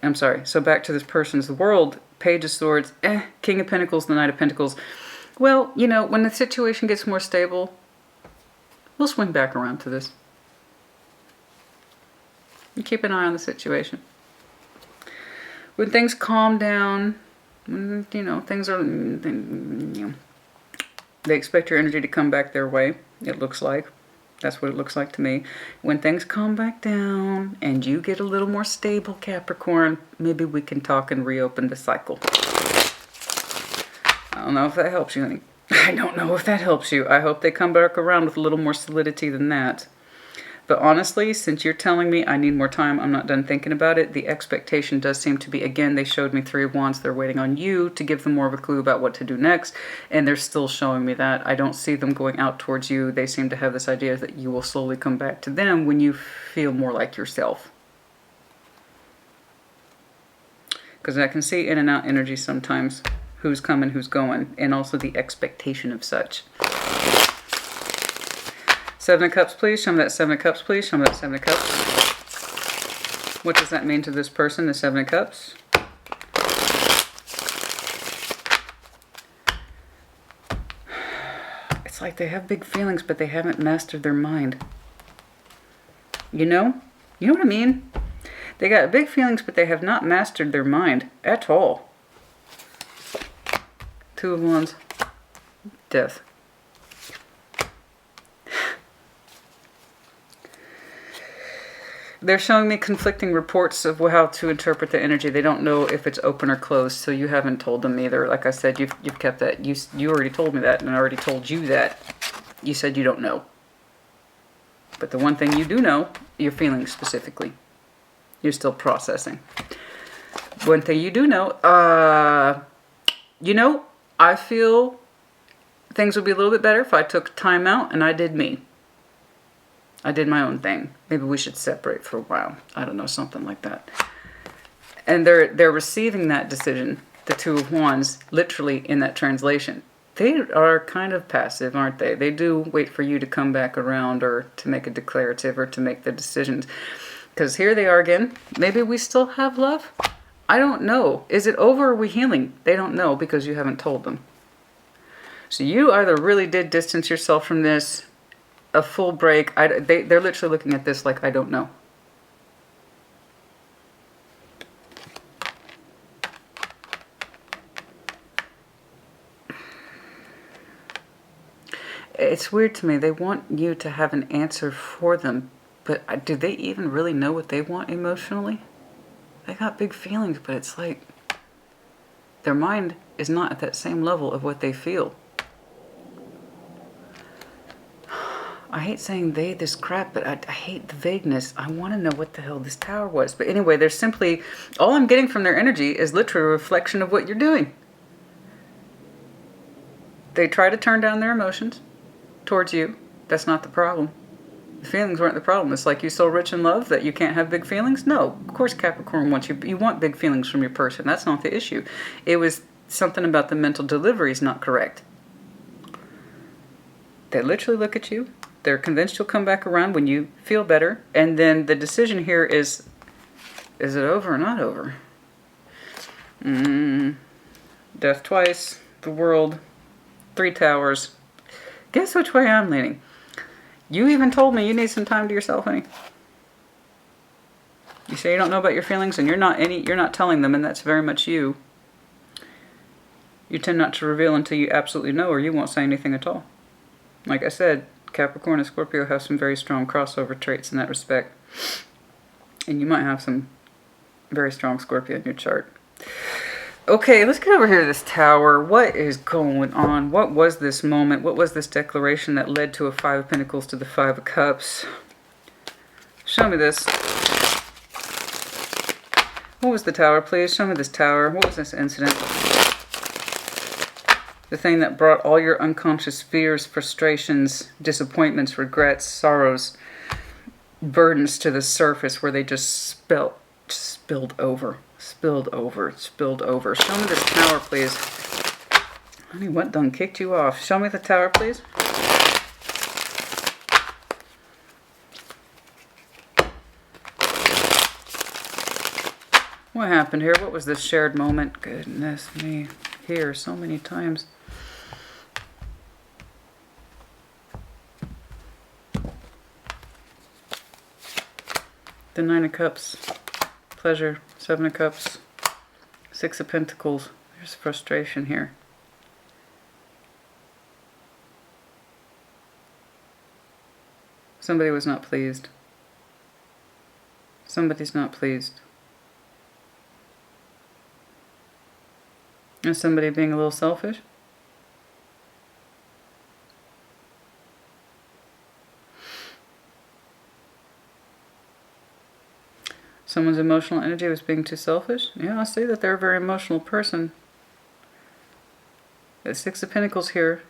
S1: I'm sorry. So back to this person's world. Page of Swords. King of Pentacles, the Knight of Pentacles. Well, you know, when the situation gets more stable, we'll swing back around to this. And keep an eye on the situation. When things calm down, when, you know, things are, you know, they expect your energy to come back their way, it looks like. That's what it looks like to me. When things calm back down and you get a little more stable, Capricorn, maybe we can talk and reopen the cycle. I don't know if that helps you, honey. I don't know if that helps you. I hope they come back around with a little more solidity than that. But honestly, since you're telling me I need more time, I'm not done thinking about it, the expectation does seem to be, again, they showed me Three of Wands. They're waiting on you to give them more of a clue about what to do next. And they're still showing me that. I don't see them going out towards you. They seem to have this idea that you will slowly come back to them when you feel more like yourself. Because I can see in and out energy sometimes. Who's coming, who's going, and also the expectation of such. Seven of Cups, please. Show me that Seven of Cups, please. Show me that Seven of Cups. What does that mean to this person, the Seven of Cups? It's like they have big feelings, but they haven't mastered their mind. You know? You know what I mean? They got big feelings, but they have not mastered their mind at all. Two of Wands. Death. They're showing me conflicting reports of how to interpret the energy. They don't know if it's open or closed, so you haven't told them either. Like I said, you've kept that. You already told me that, and I already told you that. You said you don't know. But the one thing you do know, your feelings specifically. You're still processing. One thing you do know, I feel things would be a little bit better if I took time out and I did me. I did my own thing. Maybe we should separate for a while. I don't know, something like that. And they're receiving that decision, the Two of Wands, literally in that translation. They are kind of passive, aren't they? They do wait for you to come back around or to make a declarative or to make the decisions. Because here they are again. Maybe we still have love? I don't know. Is it over or are we healing? They don't know because you haven't told them. So you either really did distance yourself from this, a full break. They're literally looking at this like, I don't know. It's weird to me. They want you to have an answer for them, but do they even really know what they want emotionally? They got big feelings, but it's like their mind is not at that same level of what they feel. I hate saying this crap, but I hate the vagueness. I want to know what the hell this tower was. But anyway, they're simply, all I'm getting from their energy is literally a reflection of what you're doing. They try to turn down their emotions towards you. That's not the problem. The feelings weren't the problem. It's like you so rich in love that you can't have big feelings? No, of course Capricorn wants you. You want big feelings from your person. That's not the issue. It was something about the mental delivery is not correct. They literally look at you. They're convinced you'll come back around when you feel better. And then the decision here is it over or not over? Death twice. The World. 3 towers. Guess which way I'm leaning. You even told me you need some time to yourself, honey. You say you don't know about your feelings and you're not telling them, and that's very much you. You tend not to reveal until you absolutely know, or you won't say anything at all. Like I said, Capricorn and Scorpio have some very strong crossover traits in that respect. And you might have some very strong Scorpio in your chart. Okay, let's get over here to this tower. What is going on? What was this moment? What was this declaration that led to a 5 of Pentacles to the 5 of Cups? Show me this. What was the tower, please? Show me this tower. What was this incident? The thing that brought all your unconscious fears, frustrations, disappointments, regrets, sorrows, burdens to the surface where they just spilled over. Spilled over. Show me this tower, please. Honey, what done kicked you off? Show me the tower, please. What happened here? What was this shared moment? Goodness me. Here so many times. The 9 of Cups. Pleasure. 7 of Cups. 6 of Pentacles. There's frustration here. Somebody was not pleased. Somebody's not pleased. Is somebody being a little selfish? Someone's emotional energy was being too selfish? Yeah, I see that they're a very emotional person. The 6 of Pentacles here.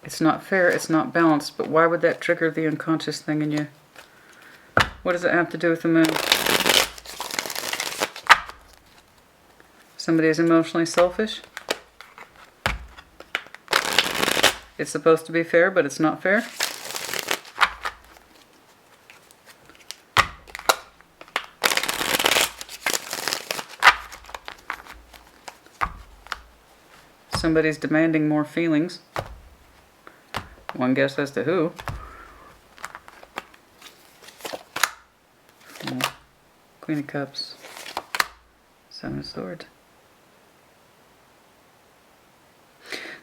S1: It's not fair, it's not balanced, but why would that trigger the unconscious thing in you? What does it have to do with the moon? Somebody is emotionally selfish. It's supposed to be fair, but it's not fair. Somebody's demanding more feelings. One guess as to who. Queen of Cups. Seven of Swords.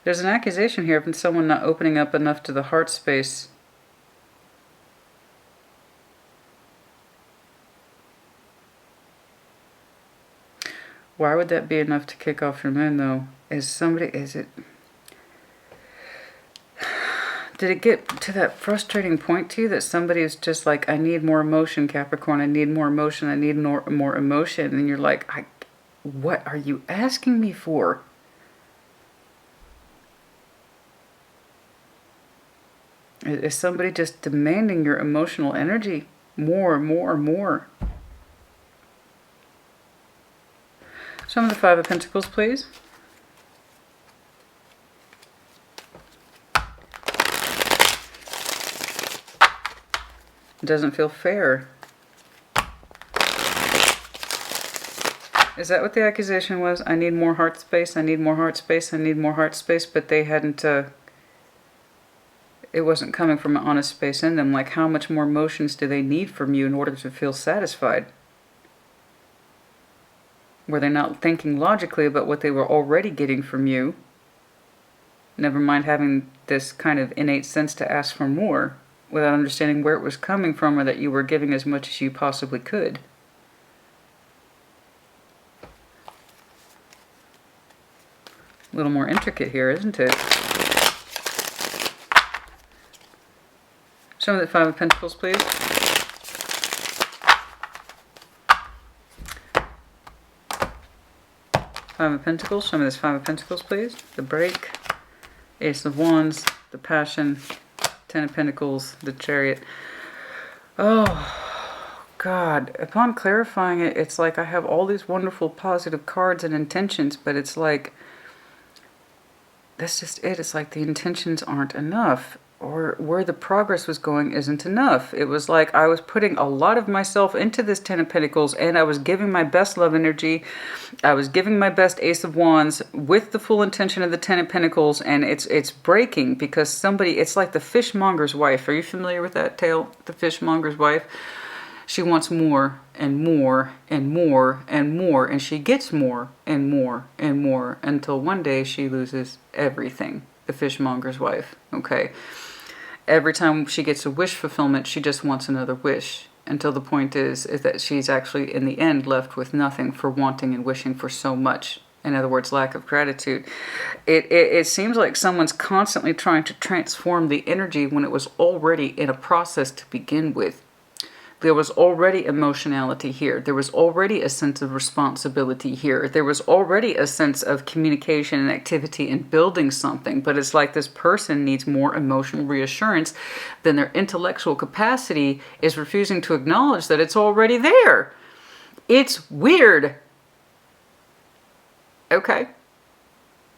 S1: There's an accusation here of someone not opening up enough to the heart space. Why would that be enough to kick off your moon, though? Did it get to that frustrating point to you that somebody is just like, I need more emotion, Capricorn, I need more emotion, I need more emotion, and you're like, what are you asking me for? Is somebody just demanding your emotional energy? More. Show me the Five of Pentacles, please. It doesn't feel fair. Is that what the accusation was? I need more heart space, I need more heart space, I need more heart space, but they hadn't, it wasn't coming from an honest space in them. Like, how much more emotions do they need from you in order to feel satisfied? Were they not thinking logically about what they were already getting from you? Never mind having this kind of innate sense to ask for more, without understanding where it was coming from or that you were giving as much as you possibly could. A little more intricate here, isn't it? Show me the Five of Pentacles, please. Five of Pentacles. Show me this Five of Pentacles, please. The break. Ace of Wands. The Passion. Ten of Pentacles. The Chariot. Oh, God. Upon clarifying it, it's like I have all these wonderful positive cards and intentions, but it's like, that's just it. It's like the intentions aren't enough. Or where the progress was going isn't enough. It was like I was putting a lot of myself into this Ten of Pentacles, and I was giving my best love energy. I was giving my best Ace of Wands with the full intention of the Ten of Pentacles, and it's breaking because somebody, it's like the fishmonger's wife. Are you familiar with that tale? The fishmonger's wife? She wants more and more and more and more, and she gets more and more and more until one day she loses everything. The fishmonger's wife, okay? Every time she gets a wish fulfillment, she just wants another wish. Until the point is that she's actually, in the end, left with nothing for wanting and wishing for so much. In other words, lack of gratitude. It seems like someone's constantly trying to transform the energy when it was already in a process to begin with. There was already emotionality here. There was already a sense of responsibility here. There was already a sense of communication and activity in building something. But it's like this person needs more emotional reassurance than their intellectual capacity is refusing to acknowledge that it's already there. It's weird. Okay.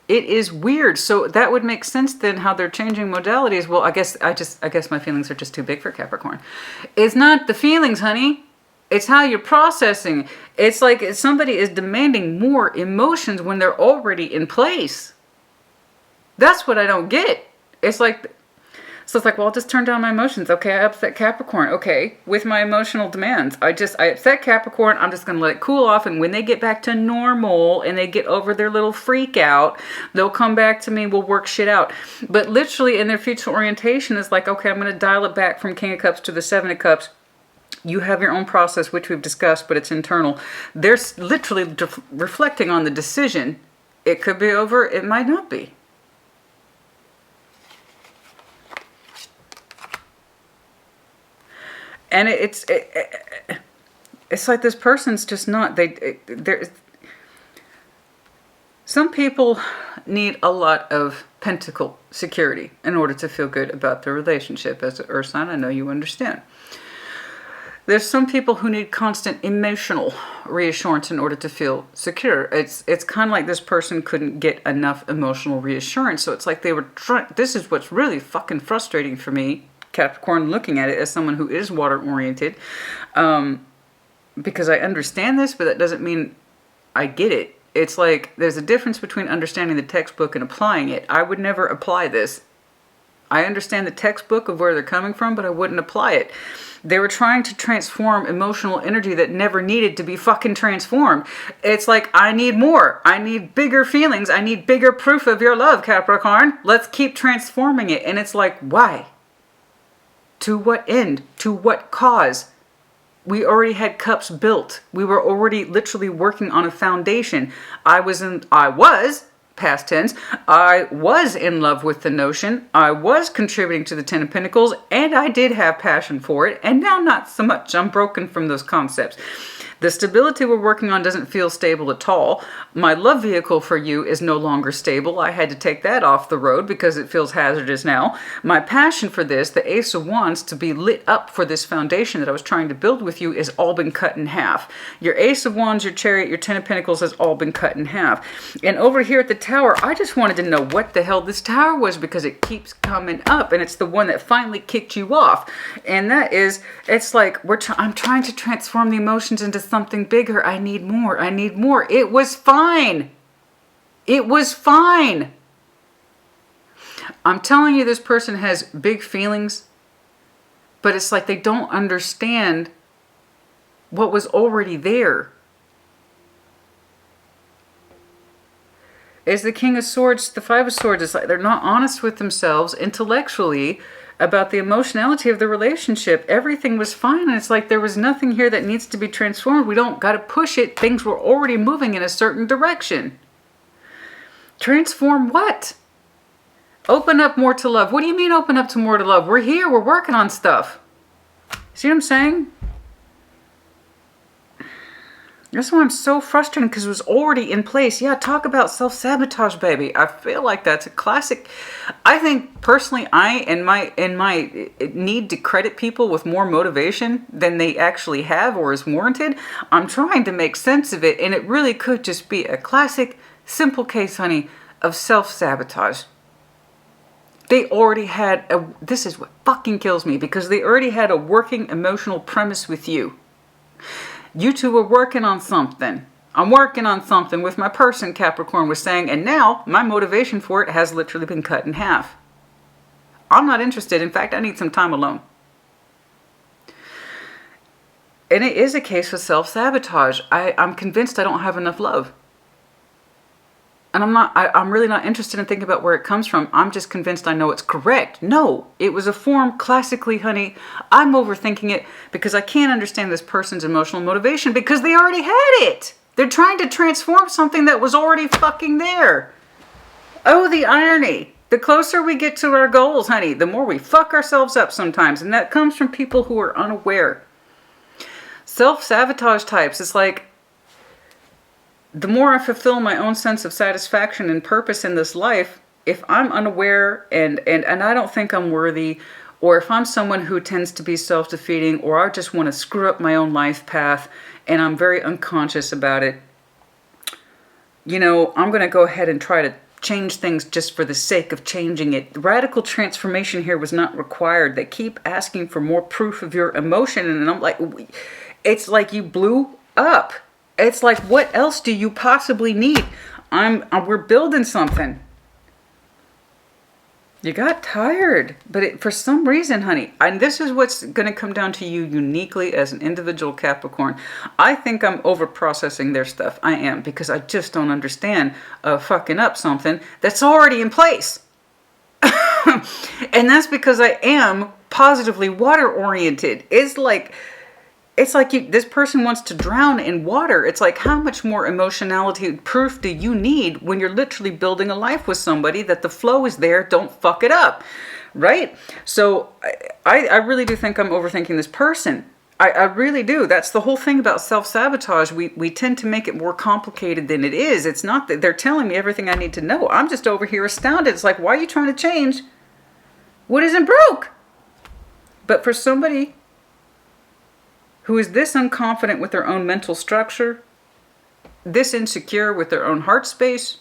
S1: It is weird. So that would make sense then how they're changing modalities. Well, I guess my feelings are just too big for Capricorn. It's not the feelings, honey. It's how you're processing. It's like somebody is demanding more emotions when they're already in place. That's what I don't get. It's like, so it's like, well, I'll just turn down my emotions. Okay, I upset Capricorn. Okay, with my emotional demands. I upset Capricorn. I'm just going to let it cool off. And when they get back to normal and they get over their little freak out, they'll come back to me. We'll work shit out. But literally in their future orientation is like, okay, I'm going to dial it back from King of Cups to the Seven of Cups. You have your own process, which we've discussed, but it's internal. They're literally reflecting on the decision. It could be over. It might not be. And it's like this person's just not, some people need a lot of pentacle security in order to feel good about their relationship. As an earth sign, I know you understand. There's some people who need constant emotional reassurance in order to feel secure. It's kind of like this person couldn't get enough emotional reassurance. So it's like they were trying, this is what's really fucking frustrating for me, Capricorn, looking at it as someone who is water-oriented, because I understand this, but that doesn't mean I get it. it's like there's a difference between understanding the textbook and applying it. I would never apply this. I understand the textbook of where they're coming from, but I wouldn't apply it. They were trying to transform emotional energy that never needed to be fucking transformed. It's like, I need more. I need bigger feelings. I need bigger proof of your love, Capricorn. Let's keep transforming it. And it's like, why? To what end? To what cause? We already had cups built. We were already literally working on a foundation. I was, past tense, I was in love with the notion. I was contributing to the Ten of Pentacles, and I did have passion for it. And now not so much. I'm broken from those concepts. The stability we're working on doesn't feel stable at all. My love vehicle for you is no longer stable. I had to take that off the road because it feels hazardous now. My passion for this, the Ace of Wands, to be lit up for this foundation that I was trying to build with you, is all been cut in half. Your Ace of Wands, your Chariot, your Ten of Pentacles has all been cut in half. And over here at the Tower, I just wanted to know what the hell this Tower was, because it keeps coming up, and it's the one that finally kicked you off. And that is, it's like, I'm trying to transform the emotions into something bigger. I need more. I need more. It was fine. It was fine. I'm telling you, this person has big feelings, but it's like they don't understand what was already there. Is the King of Swords, the Five of Swords, it's like they're not honest with themselves intellectually about the emotionality of the relationship. Everything was fine, and it's like there was nothing here that needs to be transformed. We don't got to push it. Things were already moving in a certain direction. Transform what? Open up more to love. What do you mean open up to more to love? We're here. We're working on stuff. See what I'm saying? That's why I'm so frustrated, because it was already in place. Yeah, talk about self-sabotage, baby. I feel like that's a classic. I think personally, in my need to credit people with more motivation than they actually have or is warranted, I'm trying to make sense of it, and it really could just be a classic, simple case, honey, of self-sabotage. They already had this is what fucking kills me, because they already had a working emotional premise with you. You two were working on something. I'm working on something with my person, Capricorn was saying, and now my motivation for it has literally been cut in half. I'm not interested. In fact, I need some time alone. And it is a case of self-sabotage. I'm convinced I don't have enough love. And I'm really not interested in thinking about where it comes from. I'm just convinced I know it's correct. No, it was a form classically, honey. I'm overthinking it because I can't understand this person's emotional motivation, because they already had it. They're trying to transform something that was already fucking there. Oh, the irony. The closer we get to our goals, honey, the more we fuck ourselves up sometimes. And that comes from people who are unaware. Self-sabotage types, it's like, the more I fulfill my own sense of satisfaction and purpose in this life, if I'm unaware and I don't think I'm worthy, or if I'm someone who tends to be self-defeating, or I just want to screw up my own life path and I'm very unconscious about it, you know, I'm going to go ahead and try to change things just for the sake of changing it. Radical transformation here was not required. They keep asking for more proof of your emotion, and I'm like, it's like you blew up. It's like, what else do you possibly need? We're building something. You got tired, but for some reason, honey, and this is what's going to come down to you uniquely as an individual Capricorn. I think I'm over-processing their stuff. I am, because I just don't understand fucking up something that's already in place. And that's because I am positively water-oriented. It's like this person wants to drown in water. It's like, how much more emotionality proof do you need when you're literally building a life with somebody that the flow is there? Don't fuck it up, right? So I really do think I'm overthinking this person. I really do. That's the whole thing about self-sabotage. We tend to make it more complicated than it is. It's not that they're telling me everything I need to know. I'm just over here astounded. It's like, why are you trying to change what isn't broke? But for somebody who is this unconfident with their own mental structure, this insecure with their own heart space,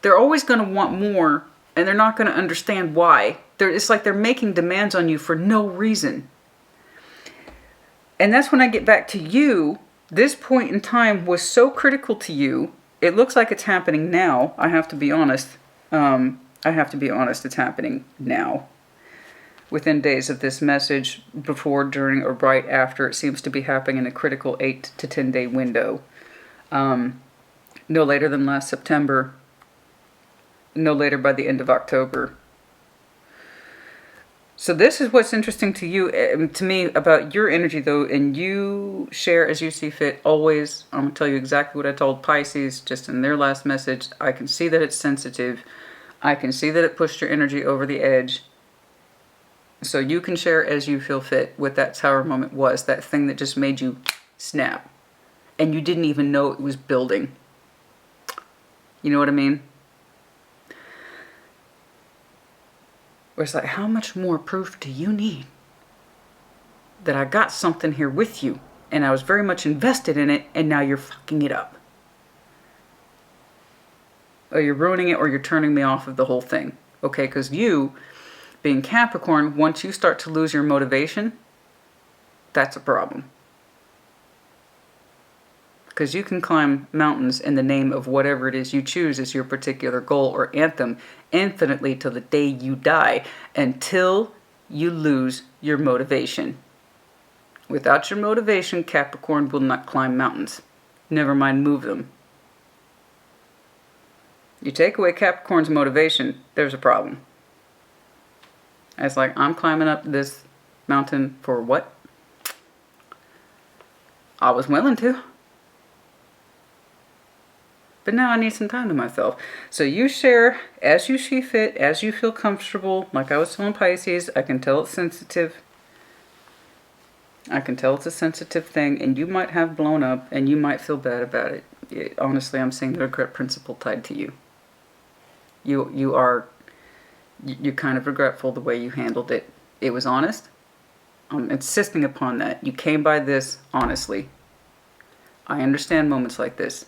S1: they're always going to want more, and they're not going to understand why. It's like they're making demands on you for no reason. And that's when I get back to you, This point in time was so critical to you. It looks like it's happening now. I have to be honest. It's happening now. Within days of this message, before, during, or right after, it seems to be happening in a critical 8 to 10 day window. No later than last September. No later by the end of October. So this is what's interesting to you, to me, about your energy, though, and you share as you see fit always. I'm going to tell you exactly what I told Pisces just in their last message. I can see that it's sensitive. I can see that it pushed your energy over the edge. So you can share as you feel fit what that tower moment was, that thing that just made you snap. And you didn't even know it was building. You know what I mean? Where it's like, how much more proof do you need that I got something here with you and I was very much invested in it and now you're fucking it up? Or you're ruining it or you're turning me off of the whole thing. Okay, because you, being Capricorn, once you start to lose your motivation, that's a problem. Because you can climb mountains in the name of whatever it is you choose as your particular goal or anthem infinitely till the day you die, until you lose your motivation. Without your motivation, Capricorn will not climb mountains. Never mind move them. You take away Capricorn's motivation, there's a problem. It's like, I'm climbing up this mountain for what? I was willing to. But now I need some time to myself. So you share as you see fit, as you feel comfortable. Like I was telling Pisces, I can tell it's sensitive. I can tell it's a sensitive thing. And you might have blown up and you might feel bad about it. Honestly, I'm seeing the regret principle tied to you. You're kind of regretful the way you handled it. It was honest. I'm insisting upon that. You came by this honestly. I understand moments like this.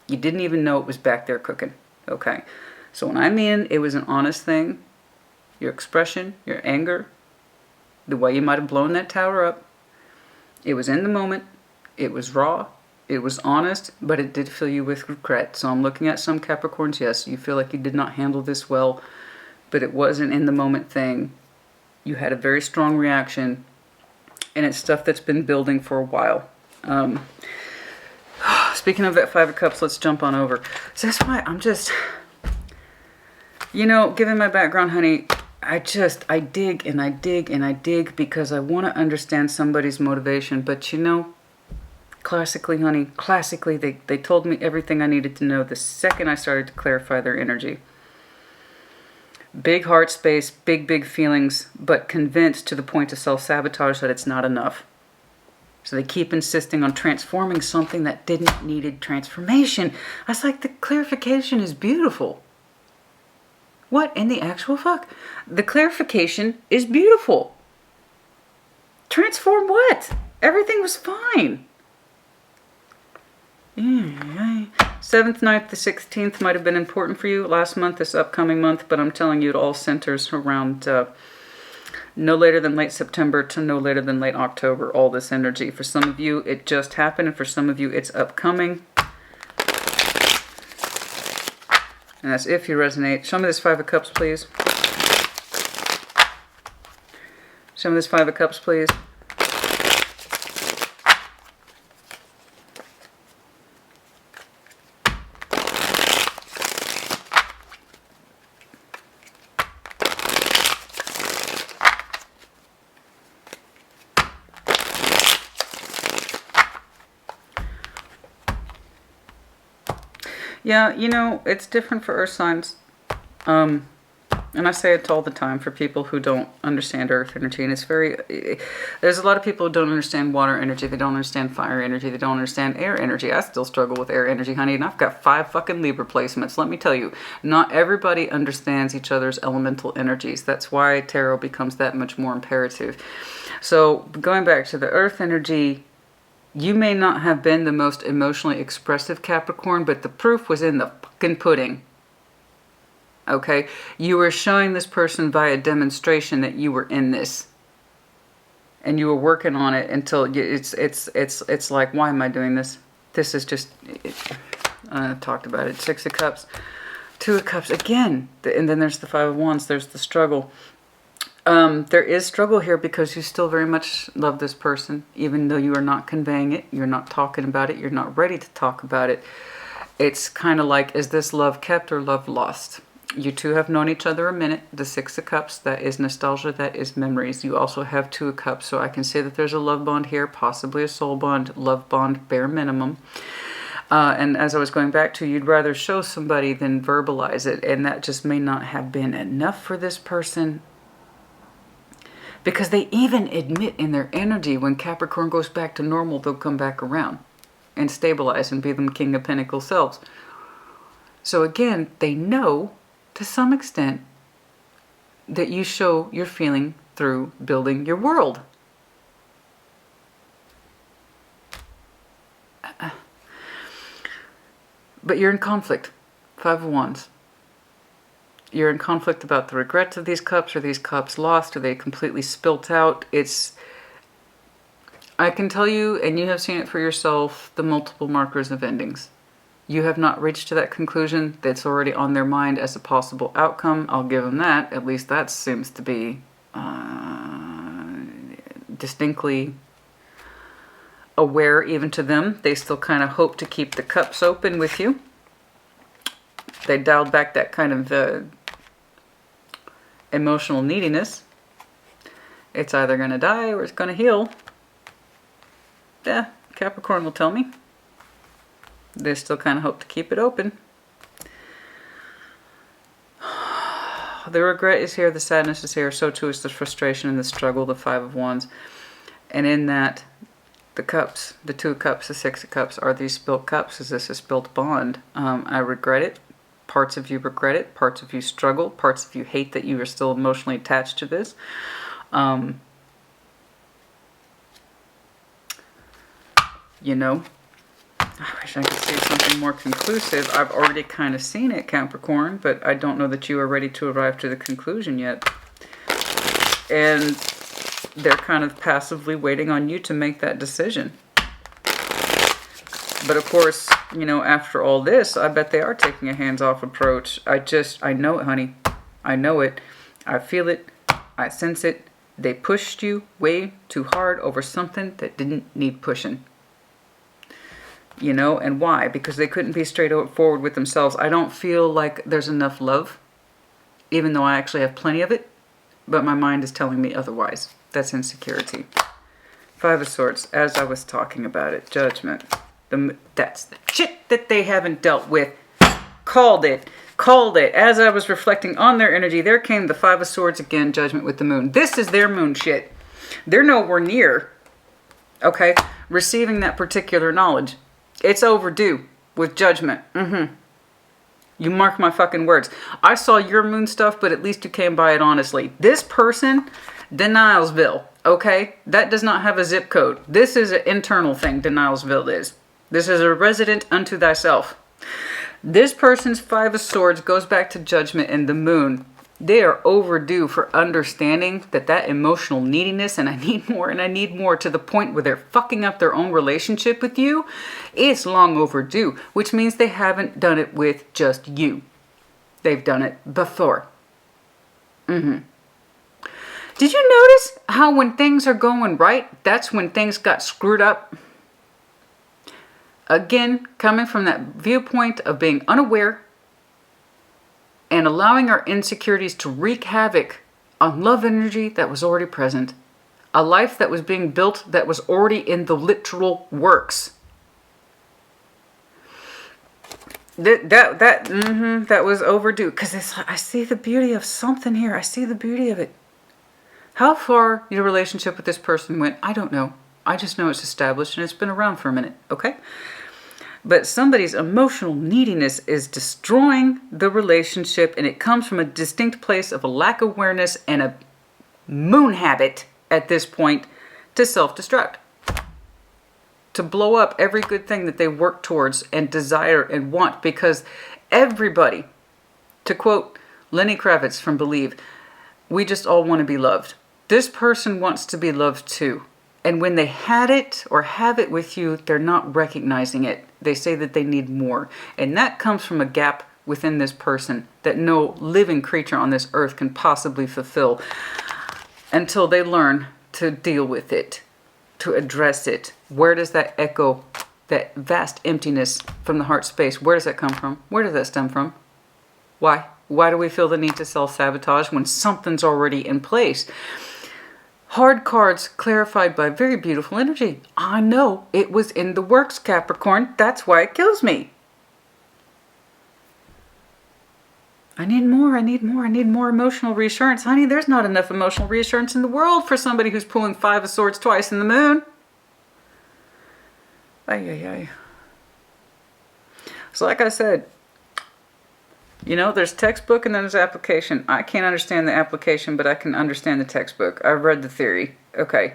S1: You didn't even know it was back there cooking. Okay. So when I mean it was an honest thing, your expression, your anger, the way you might have blown that tower up, it was in the moment, it was raw, it was honest, but it did fill you with regret. So I'm looking at some Capricorns, yes, you feel like you did not handle this well, but it wasn't in the moment thing. You had a very strong reaction, and it's stuff that's been building for a while. Speaking of that Five of Cups, let's jump on over. So that's why I'm just, given my background, honey, I dig and I dig and I dig because I want to understand somebody's motivation. But classically, honey, they told me everything I needed to know the second I started to clarify their energy. Big heart space, big feelings, but convinced to the point of self-sabotage that it's not enough. So they keep insisting on transforming something that didn't needed transformation. I was like, the clarification is beautiful. What in the actual fuck? The clarification is beautiful. Transform what? Everything was fine. 7th, 9th, the 16th might have been important for you last month, this upcoming month, but I'm telling you it all centers around no later than late September to no later than late October, all this energy. For some of you, it just happened, and for some of you, it's upcoming. And that's if you resonate. Show me this Five of Cups, please. Show me this Five of Cups, please. Yeah, it's different for earth signs. And I say it all the time for people who don't understand earth energy. And there's a lot of people who don't understand water energy. They don't understand fire energy. They don't understand air energy. I still struggle with air energy, honey. And I've got 5 fucking Libra placements. Let me tell you, not everybody understands each other's elemental energies. That's why tarot becomes that much more imperative. So going back to the earth energy, you may not have been the most emotionally expressive Capricorn, but the proof was in the fucking pudding. Okay? You were showing this person via demonstration that you were in this. and you were working on it until it's like, why am I doing this? This is just, I talked about it. Six of Cups, Two of Cups again, and then there's the Five of Wands. There's the struggle. There is struggle here because you still very much love this person, even though you are not conveying it. You're not talking about it. You're not ready to talk about it. It's kind of like, is this love kept or love lost? You two have known each other a minute. The Six of Cups, that is nostalgia, that is memories. You also have Two of Cups, so I can say that there's a love bond here, possibly a soul bond, love bond, bare minimum. And as I was going back to, you'd rather show somebody than verbalize it, and that just may not have been enough for this person. Because they even admit in their energy, when Capricorn goes back to normal, they'll come back around and stabilize and be them King of Pentacles selves. So again, they know to some extent that you show your feeling through building your world. But you're in conflict. Five of Wands. You're in conflict about the regrets of these cups. Are these cups lost? Are they completely spilt out? I can tell you, and you have seen it for yourself, the multiple markers of endings. You have not reached to that conclusion. That's already on their mind as a possible outcome. I'll give them that. At least that seems to be distinctly aware even to them. They still kind of hope to keep the cups open with you. They dialed back that kind of emotional neediness. It's either going to die or it's going to heal. Yeah, Capricorn will tell me. They still kind of hope to keep it open. The regret is here, the sadness is here, so too is the frustration and the struggle, the Five of Wands. And in that, the cups, the Two of Cups, the Six of Cups, are these spilt cups? Is this a spilt bond? I regret it. Parts of you regret it. Parts of you struggle. Parts of you hate that you are still emotionally attached to this. You know, I wish I could say something more conclusive. I've already kind of seen it, Capricorn, but I don't know that you are ready to arrive to the conclusion yet. And they're kind of passively waiting on you to make that decision. But of course, you know, after all this, I bet they are taking a hands-off approach. I know it, honey. I know it. I feel it. I sense it. They pushed you way too hard over something that didn't need pushing. You know, and why? Because they couldn't be straightforward with themselves. I don't feel like there's enough love, even though I actually have plenty of it, but my mind is telling me otherwise. That's insecurity. Five of Swords, as I was talking about it, Judgment. That's the shit that they haven't dealt with. Called it. As I was reflecting on their energy, there came the Five of Swords again, Judgment with the Moon. This is their moon shit. They're nowhere near, okay, receiving that particular knowledge. It's overdue with Judgment. You mark my fucking words. I saw your moon stuff, but at least you came by it honestly. This person, Denialsville, okay? That does not have a zip code. This is an internal thing, Denialsville is. This is a resident unto thyself. This person's Five of Swords goes back to Judgment and the Moon. They are overdue for understanding that emotional neediness, and I need more to the point where they're fucking up their own relationship with you, it's long overdue, which means they haven't done it with just you. They've done it before. Did you notice how when things are going right, that's when things got screwed up? Again, coming from that viewpoint of being unaware and allowing our insecurities to wreak havoc on love energy that was already present. A life that was being built that was already in the literal works. That was overdue. Because I see the beauty of something here. I see the beauty of it. How far your relationship with this person went, I don't know. I just know it's established and it's been around for a minute, okay? But somebody's emotional neediness is destroying the relationship, and it comes from a distinct place of a lack of awareness and a moon habit at this point to self-destruct. To blow up every good thing that they work towards and desire and want, because everybody, to quote Lenny Kravitz from Believe, we just all want to be loved. This person wants to be loved too. And when they had it or have it with you, they're not recognizing it. They say that they need more. And that comes from a gap within this person that no living creature on this earth can possibly fulfill until they learn to deal with it, to address it. Where does that echo, that vast emptiness from the heart space, where does that come from? Where does that stem from? Why? Why do we feel the need to self-sabotage when something's already in place? Hard cards clarified by very beautiful energy. I know it was in the works, Capricorn. That's why it kills me. I need more, I need more, I need more emotional reassurance. Honey, there's not enough emotional reassurance in the world for somebody who's pulling 5 of Swords twice in the moon. Ay, ay, ay. So like I said, you know, there's textbook and then there's application. I can't understand the application, but I can understand the textbook. I've read the theory. Okay.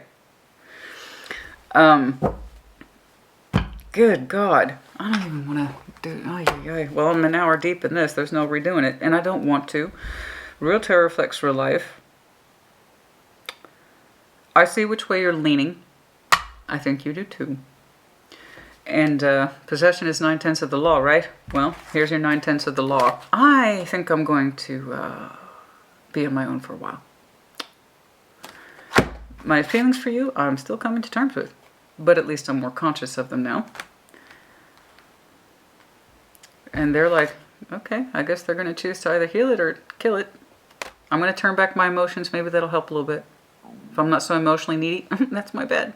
S1: Good God. I don't even want to do... Ay, ay, ay. Well, I'm an hour deep in this. There's no redoing it. And I don't want to. Real tarot reflects real life. I see which way you're leaning. I think you do too. And possession is 9/10 of the law, right? Well, here's your 9/10 of the law. I think I'm going to be on my own for a while. My feelings for you, I'm still coming to terms with. But at least I'm more conscious of them now. And they're like, okay, I guess they're going to choose to either heal it or kill it. I'm going to turn back my emotions. Maybe that'll help a little bit. If I'm not so emotionally needy, that's my bad.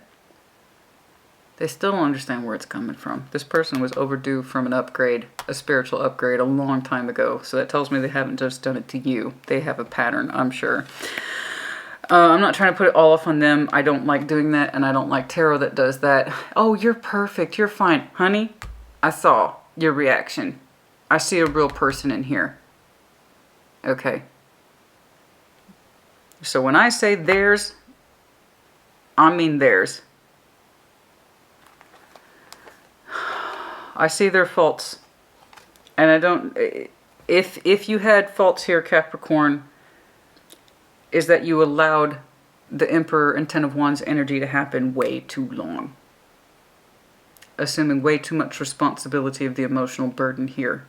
S1: They still don't understand where it's coming from. This person was overdue from an upgrade, a spiritual upgrade, a long time ago. So that tells me they haven't just done it to you. They have a pattern, I'm sure. I'm not trying to put it all off on them. I don't like doing that, and I don't like tarot that does that. Oh, you're perfect. You're fine. Honey, I saw your reaction. I see a real person in here. Okay. So when I say theirs, I mean theirs. I see their faults. And I don't... If you had faults here, Capricorn, is that you allowed the Emperor and Ten of Wands energy to happen way too long. Assuming way too much responsibility of the emotional burden here.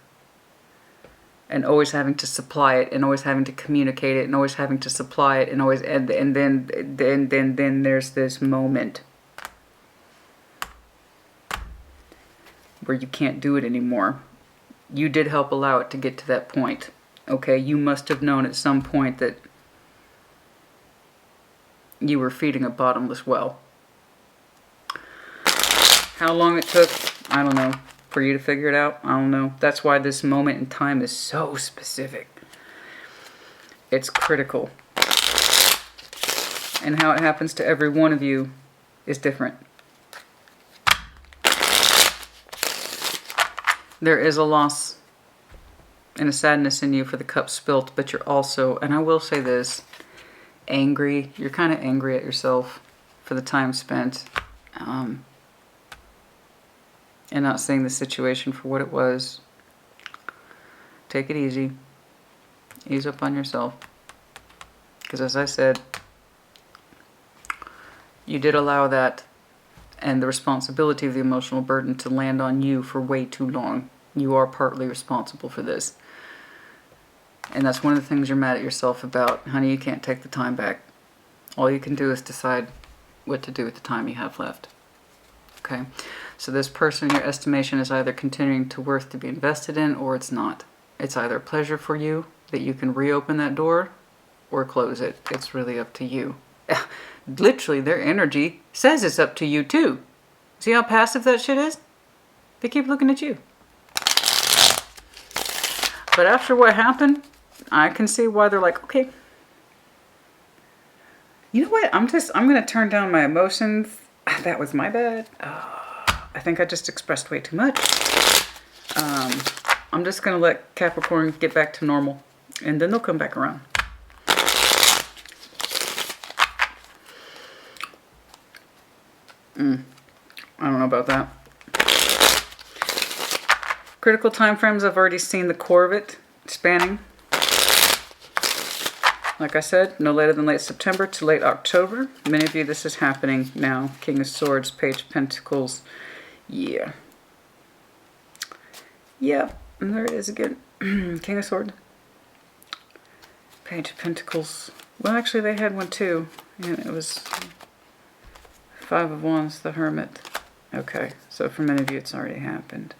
S1: And always having to supply it, and always having to communicate it, and always having to supply it, and always... And then there's this moment where you can't do it anymore. You did help allow it to get to that point. Okay, you must have known at some point that you were feeding a bottomless well. How long it took, I don't know. For you to figure it out, I don't know. That's why this moment in time is so specific. It's critical. And how it happens to every one of you is different. There is a loss and a sadness in you for the cup spilt, but you're also, and I will say this, angry. You're kind of angry at yourself for the time spent and not seeing the situation for what it was. Take it easy. Ease up on yourself. Because as I said, you did allow that and the responsibility of the emotional burden to land on you for way too long. You are partly responsible for this. And that's one of the things you're mad at yourself about. Honey, you can't take the time back. All you can do is decide what to do with the time you have left. Okay? So this person in your estimation is either continuing to worth to be invested in, or it's not. It's either a pleasure for you that you can reopen that door or close it. It's really up to you. Literally, their energy says it's up to you too. See how passive that shit is? They keep looking at you. But after what happened, I can see why they're like, okay. You know what? I'm going to turn down my emotions. That was my bad. I think I just expressed way too much. I'm just going to let Capricorn get back to normal. And then they'll come back around. I don't know about that. Critical time frames, I've already seen the core of it spanning. Like I said, no later than late September to late October. Many of you, this is happening now. King of Swords, Page of Pentacles. Yeah. Yeah, and there it is again. King of Swords. Page of Pentacles. Well, actually, they had one too. And it was Five of Wands, the Hermit. Okay, so for many of you, it's already happened.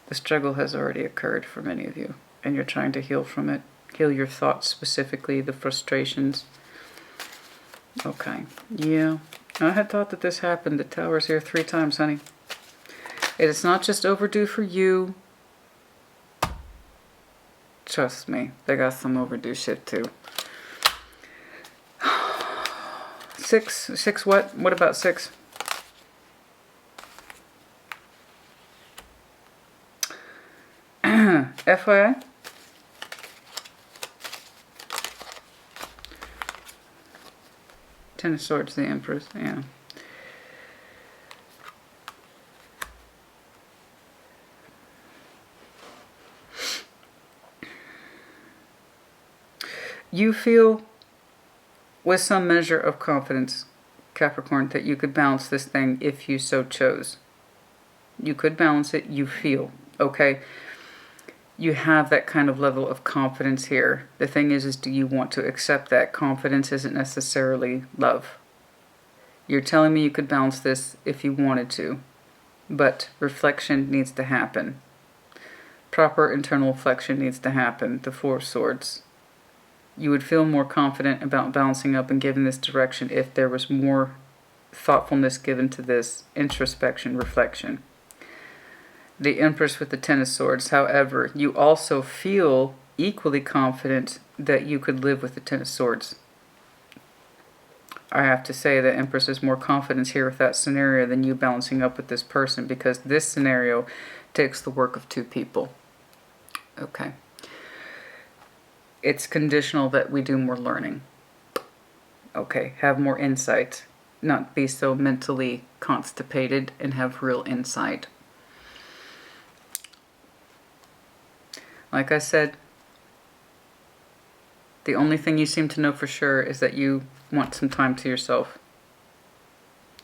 S1: The struggle has already occurred for many of you, and you're trying to heal from it. Heal your thoughts, specifically the frustrations. Okay, yeah. I had thought that this happened. The Tower's here 3 times, honey. It is not just overdue for you. Trust me, they got some overdue shit too. 6 what? What about 6? FYI. Ten of Swords, the Empress, yeah. You feel with some measure of confidence, Capricorn, that you could balance this thing if you so chose. You could balance it, you feel, okay? You have that kind of level of confidence here. The thing is do you want to accept that? Confidence isn't necessarily love. You're telling me you could balance this if you wanted to, but reflection needs to happen. Proper internal reflection needs to happen. The Four of Swords. You would feel more confident about balancing up and giving this direction if there was more thoughtfulness given to this introspection, reflection. The Empress with the Ten of Swords. However, you also feel equally confident that you could live with the Ten of Swords. I have to say that Empress is more confidence here with that scenario than you balancing up with this person, because this scenario takes the work of 2 people. Okay. It's conditional that we do more learning. Okay, have more insight. Not be so mentally constipated and have real insight. Like I said, the only thing you seem to know for sure is that you want some time to yourself.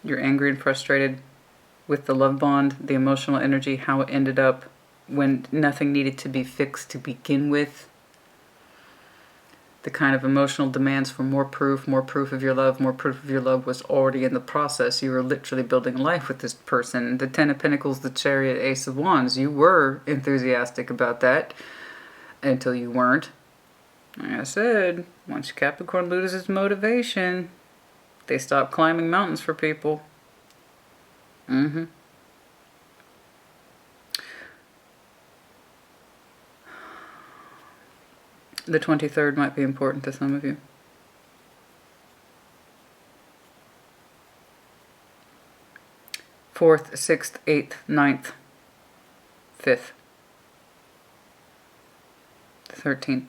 S1: You're angry and frustrated with the love bond, the emotional energy, how it ended up when nothing needed to be fixed to begin with. The kind of emotional demands for more proof of your love. More proof of your love was already in the process. You were literally building a life with this person. The Ten of Pentacles, the Chariot, Ace of Wands. You were enthusiastic about that until you weren't. Like I said, once Capricorn loses its motivation, they stop climbing mountains for people. The 23rd might be important to some of you. Fourth, 6th, 8th, 9th, 5th, 13th.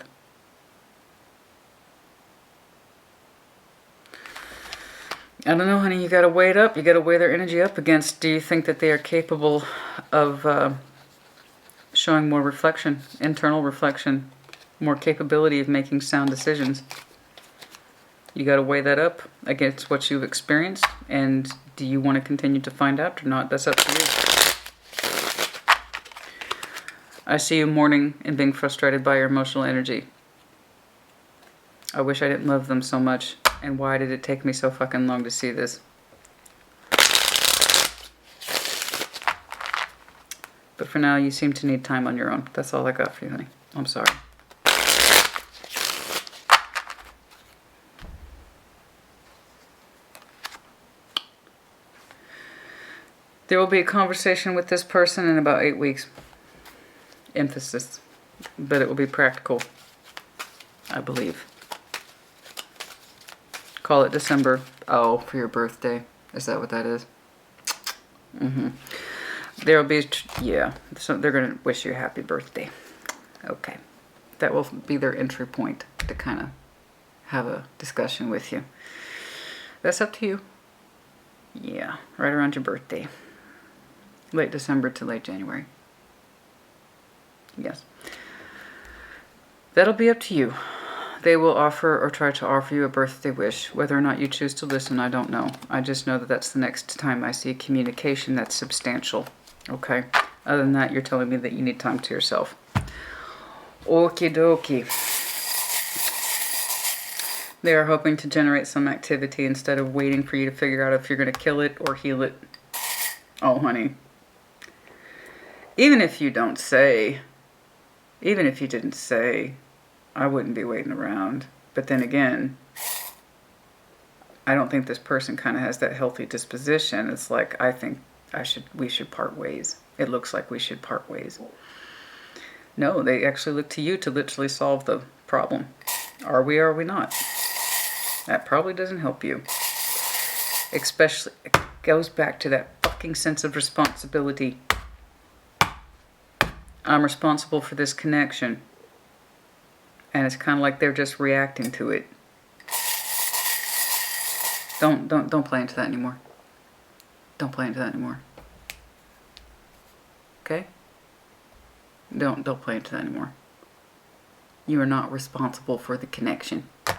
S1: I don't know, honey. You got to weigh it up. You got to weigh their energy up against, do you think that they are capable of showing more reflection, internal reflection, more capability of making sound decisions? You got to weigh that up against what you've experienced, and do you want to continue to find out or not? That's up to you. I see you mourning and being frustrated by your emotional energy. I wish I didn't love them so much, and why did it take me so fucking long to see this? But for now, you seem to need time on your own. That's all I got for you, honey. I'm sorry. There will be a conversation with this person in about 8 weeks. Emphasis. But it will be practical, I believe. Call it December. Oh, for your birthday. Is that what that is? There will be, yeah. So they're going to wish you a happy birthday. Okay. That will be their entry point to kind of have a discussion with you. That's up to you. Yeah, right around your birthday. Late December to late January. Yes. That'll be up to you. They will offer or try to offer you a birthday wish. Whether or not you choose to listen, I don't know. I just know that that's the next time I see communication that's substantial. Okay? Other than that, you're telling me that you need time to yourself. Okie dokie. They are hoping to generate some activity instead of waiting for you to figure out if you're going to kill it or heal it. Oh, honey. Even if you don't say, even if you didn't say, I wouldn't be waiting around. But then again, I don't think this person kind of has that healthy disposition. It's like, I think we should part ways. It looks like we should part ways. No, they actually look to you to literally solve the problem. Are we or are we not? That probably doesn't help you. Especially, it goes back to that fucking sense of responsibility. I'm responsible for this connection. And it's kind of like they're just reacting to it. Don't play into that anymore. Don't play into that anymore. Okay? Don't play into that anymore. You are not responsible for the connection. It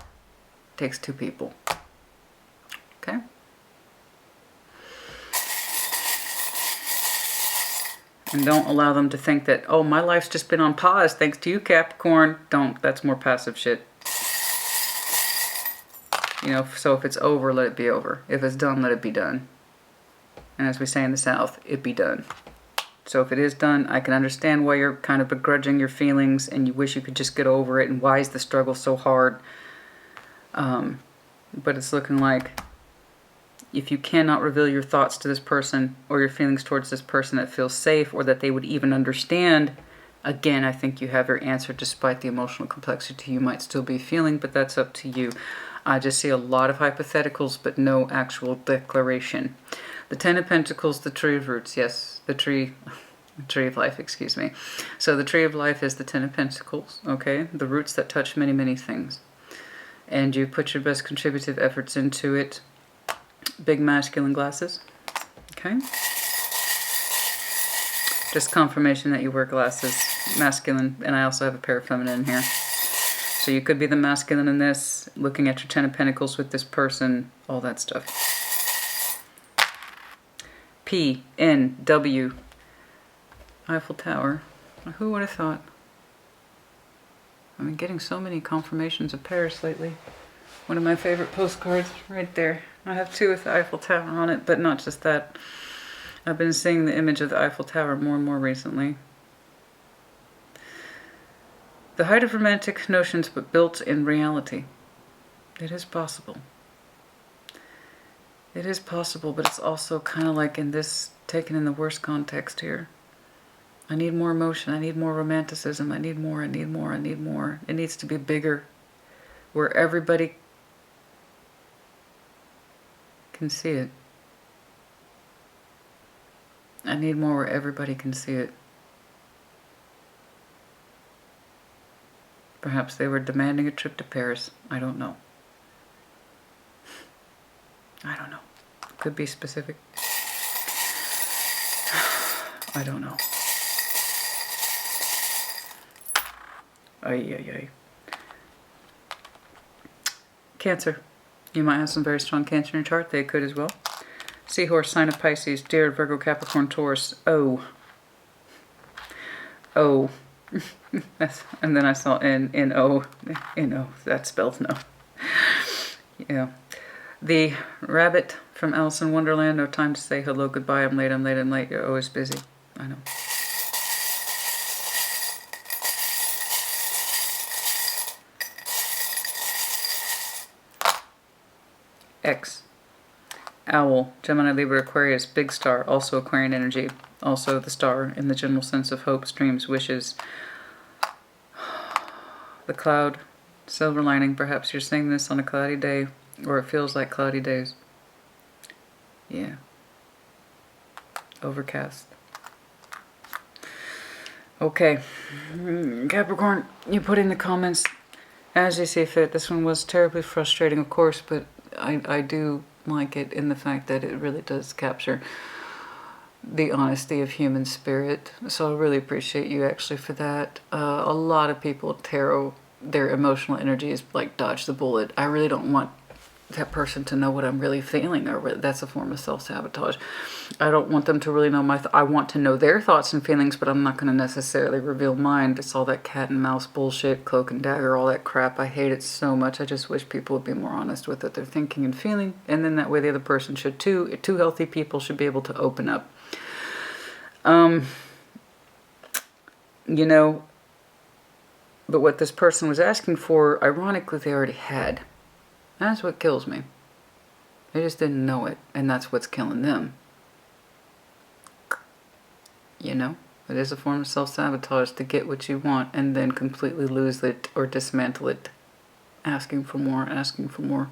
S1: takes two people. Okay? And don't allow them to think that, oh, my life's just been on pause thanks to you, Capricorn. Don't. That's more passive shit. You know, so if it's over, let it be over. If it's done, let it be done. And as we say in the South, it be done. So if it is done, I can understand why you're kind of begrudging your feelings and you wish you could just get over it and why is the struggle so hard. But it's looking like if you cannot reveal your thoughts to this person or your feelings towards this person that feels safe or that they would even understand, again, I think you have your answer despite the emotional complexity you might still be feeling, but that's up to you. I just see a lot of hypotheticals, but no actual declaration. The Ten of Pentacles, the Tree of Roots, yes, the Tree of Life, excuse me. So the Tree of Life is the Ten of Pentacles, okay? The roots that touch many, many things. And you put your best contributive efforts into it. Big masculine glasses, okay? Just confirmation that you wear glasses, masculine, and I also have a pair of feminine in here. So you could be the masculine in this, looking at your Ten of Pentacles with this person, all that stuff. P, N, W, Eiffel Tower. Who would have thought? I've been getting so many confirmations of Paris lately. One of my favorite postcards right there. I have two with the Eiffel Tower on it, but not just that. I've been seeing the image of the Eiffel Tower more and more recently. The height of romantic notions, but built in reality. It is possible. It is possible, but it's also kind of like in this, taken in the worst context here. I need more emotion. I need more romanticism. I need more, I need more, I need more. It needs to be bigger, where everybody can see it. I need more where everybody can see it. Perhaps they were demanding a trip to Paris. I don't know. I don't know. Could be specific. I don't know. Ay, ay, ay. Cancer. You might have some very strong Cancer in your chart. They could as well. Seahorse, sign of Pisces, Deer, Virgo, Capricorn, Taurus. Oh. Oh. And then I saw N-O. N-O. That spells no. Yeah. The rabbit from Alice in Wonderland. No time to say hello, goodbye. I'm late, I'm late, I'm late. You're always busy. I know. X. Owl, Gemini, Libra, Aquarius, big star, also Aquarian energy. Also the star in the general sense of hopes, dreams, wishes. The cloud, silver lining. Perhaps you're seeing this on a cloudy day, or it feels like cloudy days. Yeah. Overcast. Okay. Capricorn, you put in the comments as you see fit. This one was terribly frustrating, of course, but I do like it in the fact that it really does capture the honesty of human spirit. So I really appreciate you actually for that. A lot of people tarot their emotional energy is like dodge the bullet. I really don't want that person to know what I'm really feeling, or that's a form of self-sabotage. I don't want them to really know I want to know their thoughts and feelings, but I'm not going to necessarily reveal mine. It's all that cat and mouse bullshit, cloak and dagger, all that crap. I hate it so much. I just wish people would be more honest with what they're thinking and feeling, and then that way the other person should too. Two healthy people should be able to open up. You know, but what this person was asking for, ironically, they already had. That's what kills me. They just didn't know it, and that's what's killing them. You know, it is a form of self-sabotage to get what you want and then completely lose it or dismantle it. Asking for more, asking for more.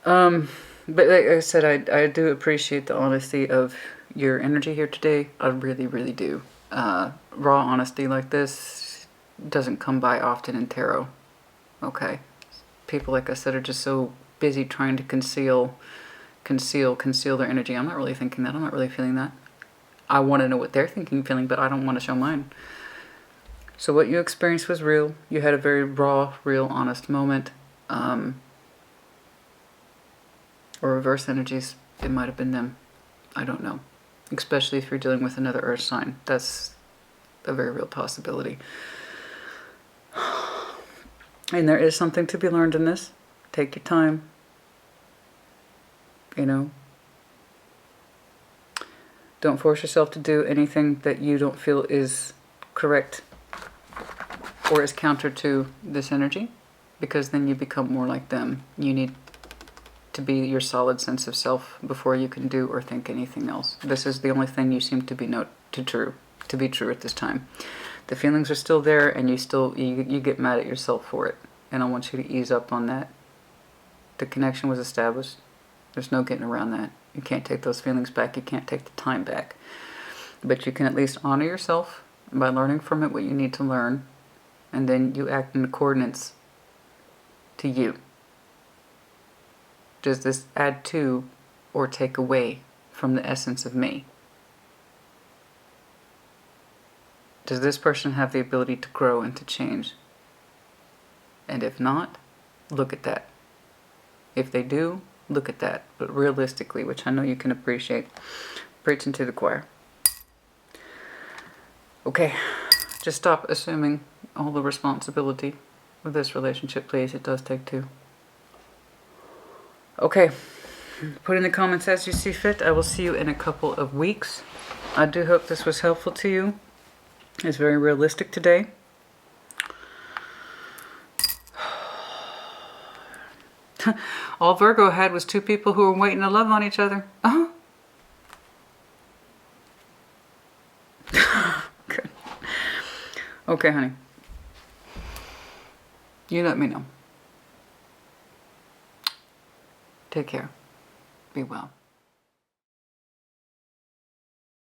S1: But like I said, I do appreciate the honesty of your energy here today. I really, really do. Raw honesty like this doesn't come by often in tarot. Okay. People, like I said, are just so busy trying to conceal their energy. I'm not really thinking that. I'm not really feeling that. I want to know what they're thinking and feeling, but I don't want to show mine. So what you experienced was real. You had a very raw, real, honest moment. Or reverse energies. It might have been them. I don't know. Especially if you're dealing with another earth sign. That's a very real possibility. And there is something to be learned in this. Take your time. You know. Don't force yourself to do anything that you don't feel is correct or is counter to this energy, because then you become more like them. You need to be your solid sense of self before you can do or think anything else. This is the only thing you seem to be to be true at this time. The feelings are still there, and you get mad at yourself for it. And I want you to ease up on that. The connection was established. There's no getting around that. You can't take those feelings back. You can't take the time back. But you can at least honor yourself by learning from it what you need to learn. And then you act in accordance to you. Does this add to or take away from the essence of me? Does this person have the ability to grow and to change? And if not, look at that. If they do, look at that. But realistically, which I know you can appreciate, preaching to the choir. Okay, just stop assuming all the responsibility of this relationship, please. It does take two. Okay, put in the comments as you see fit. I will see you in a couple of weeks. I do hope this was helpful to you. It's very realistic today. All Virgo had was two people who were waiting to love on each other. Good. Okay, honey. You let me know. Take care. Be well.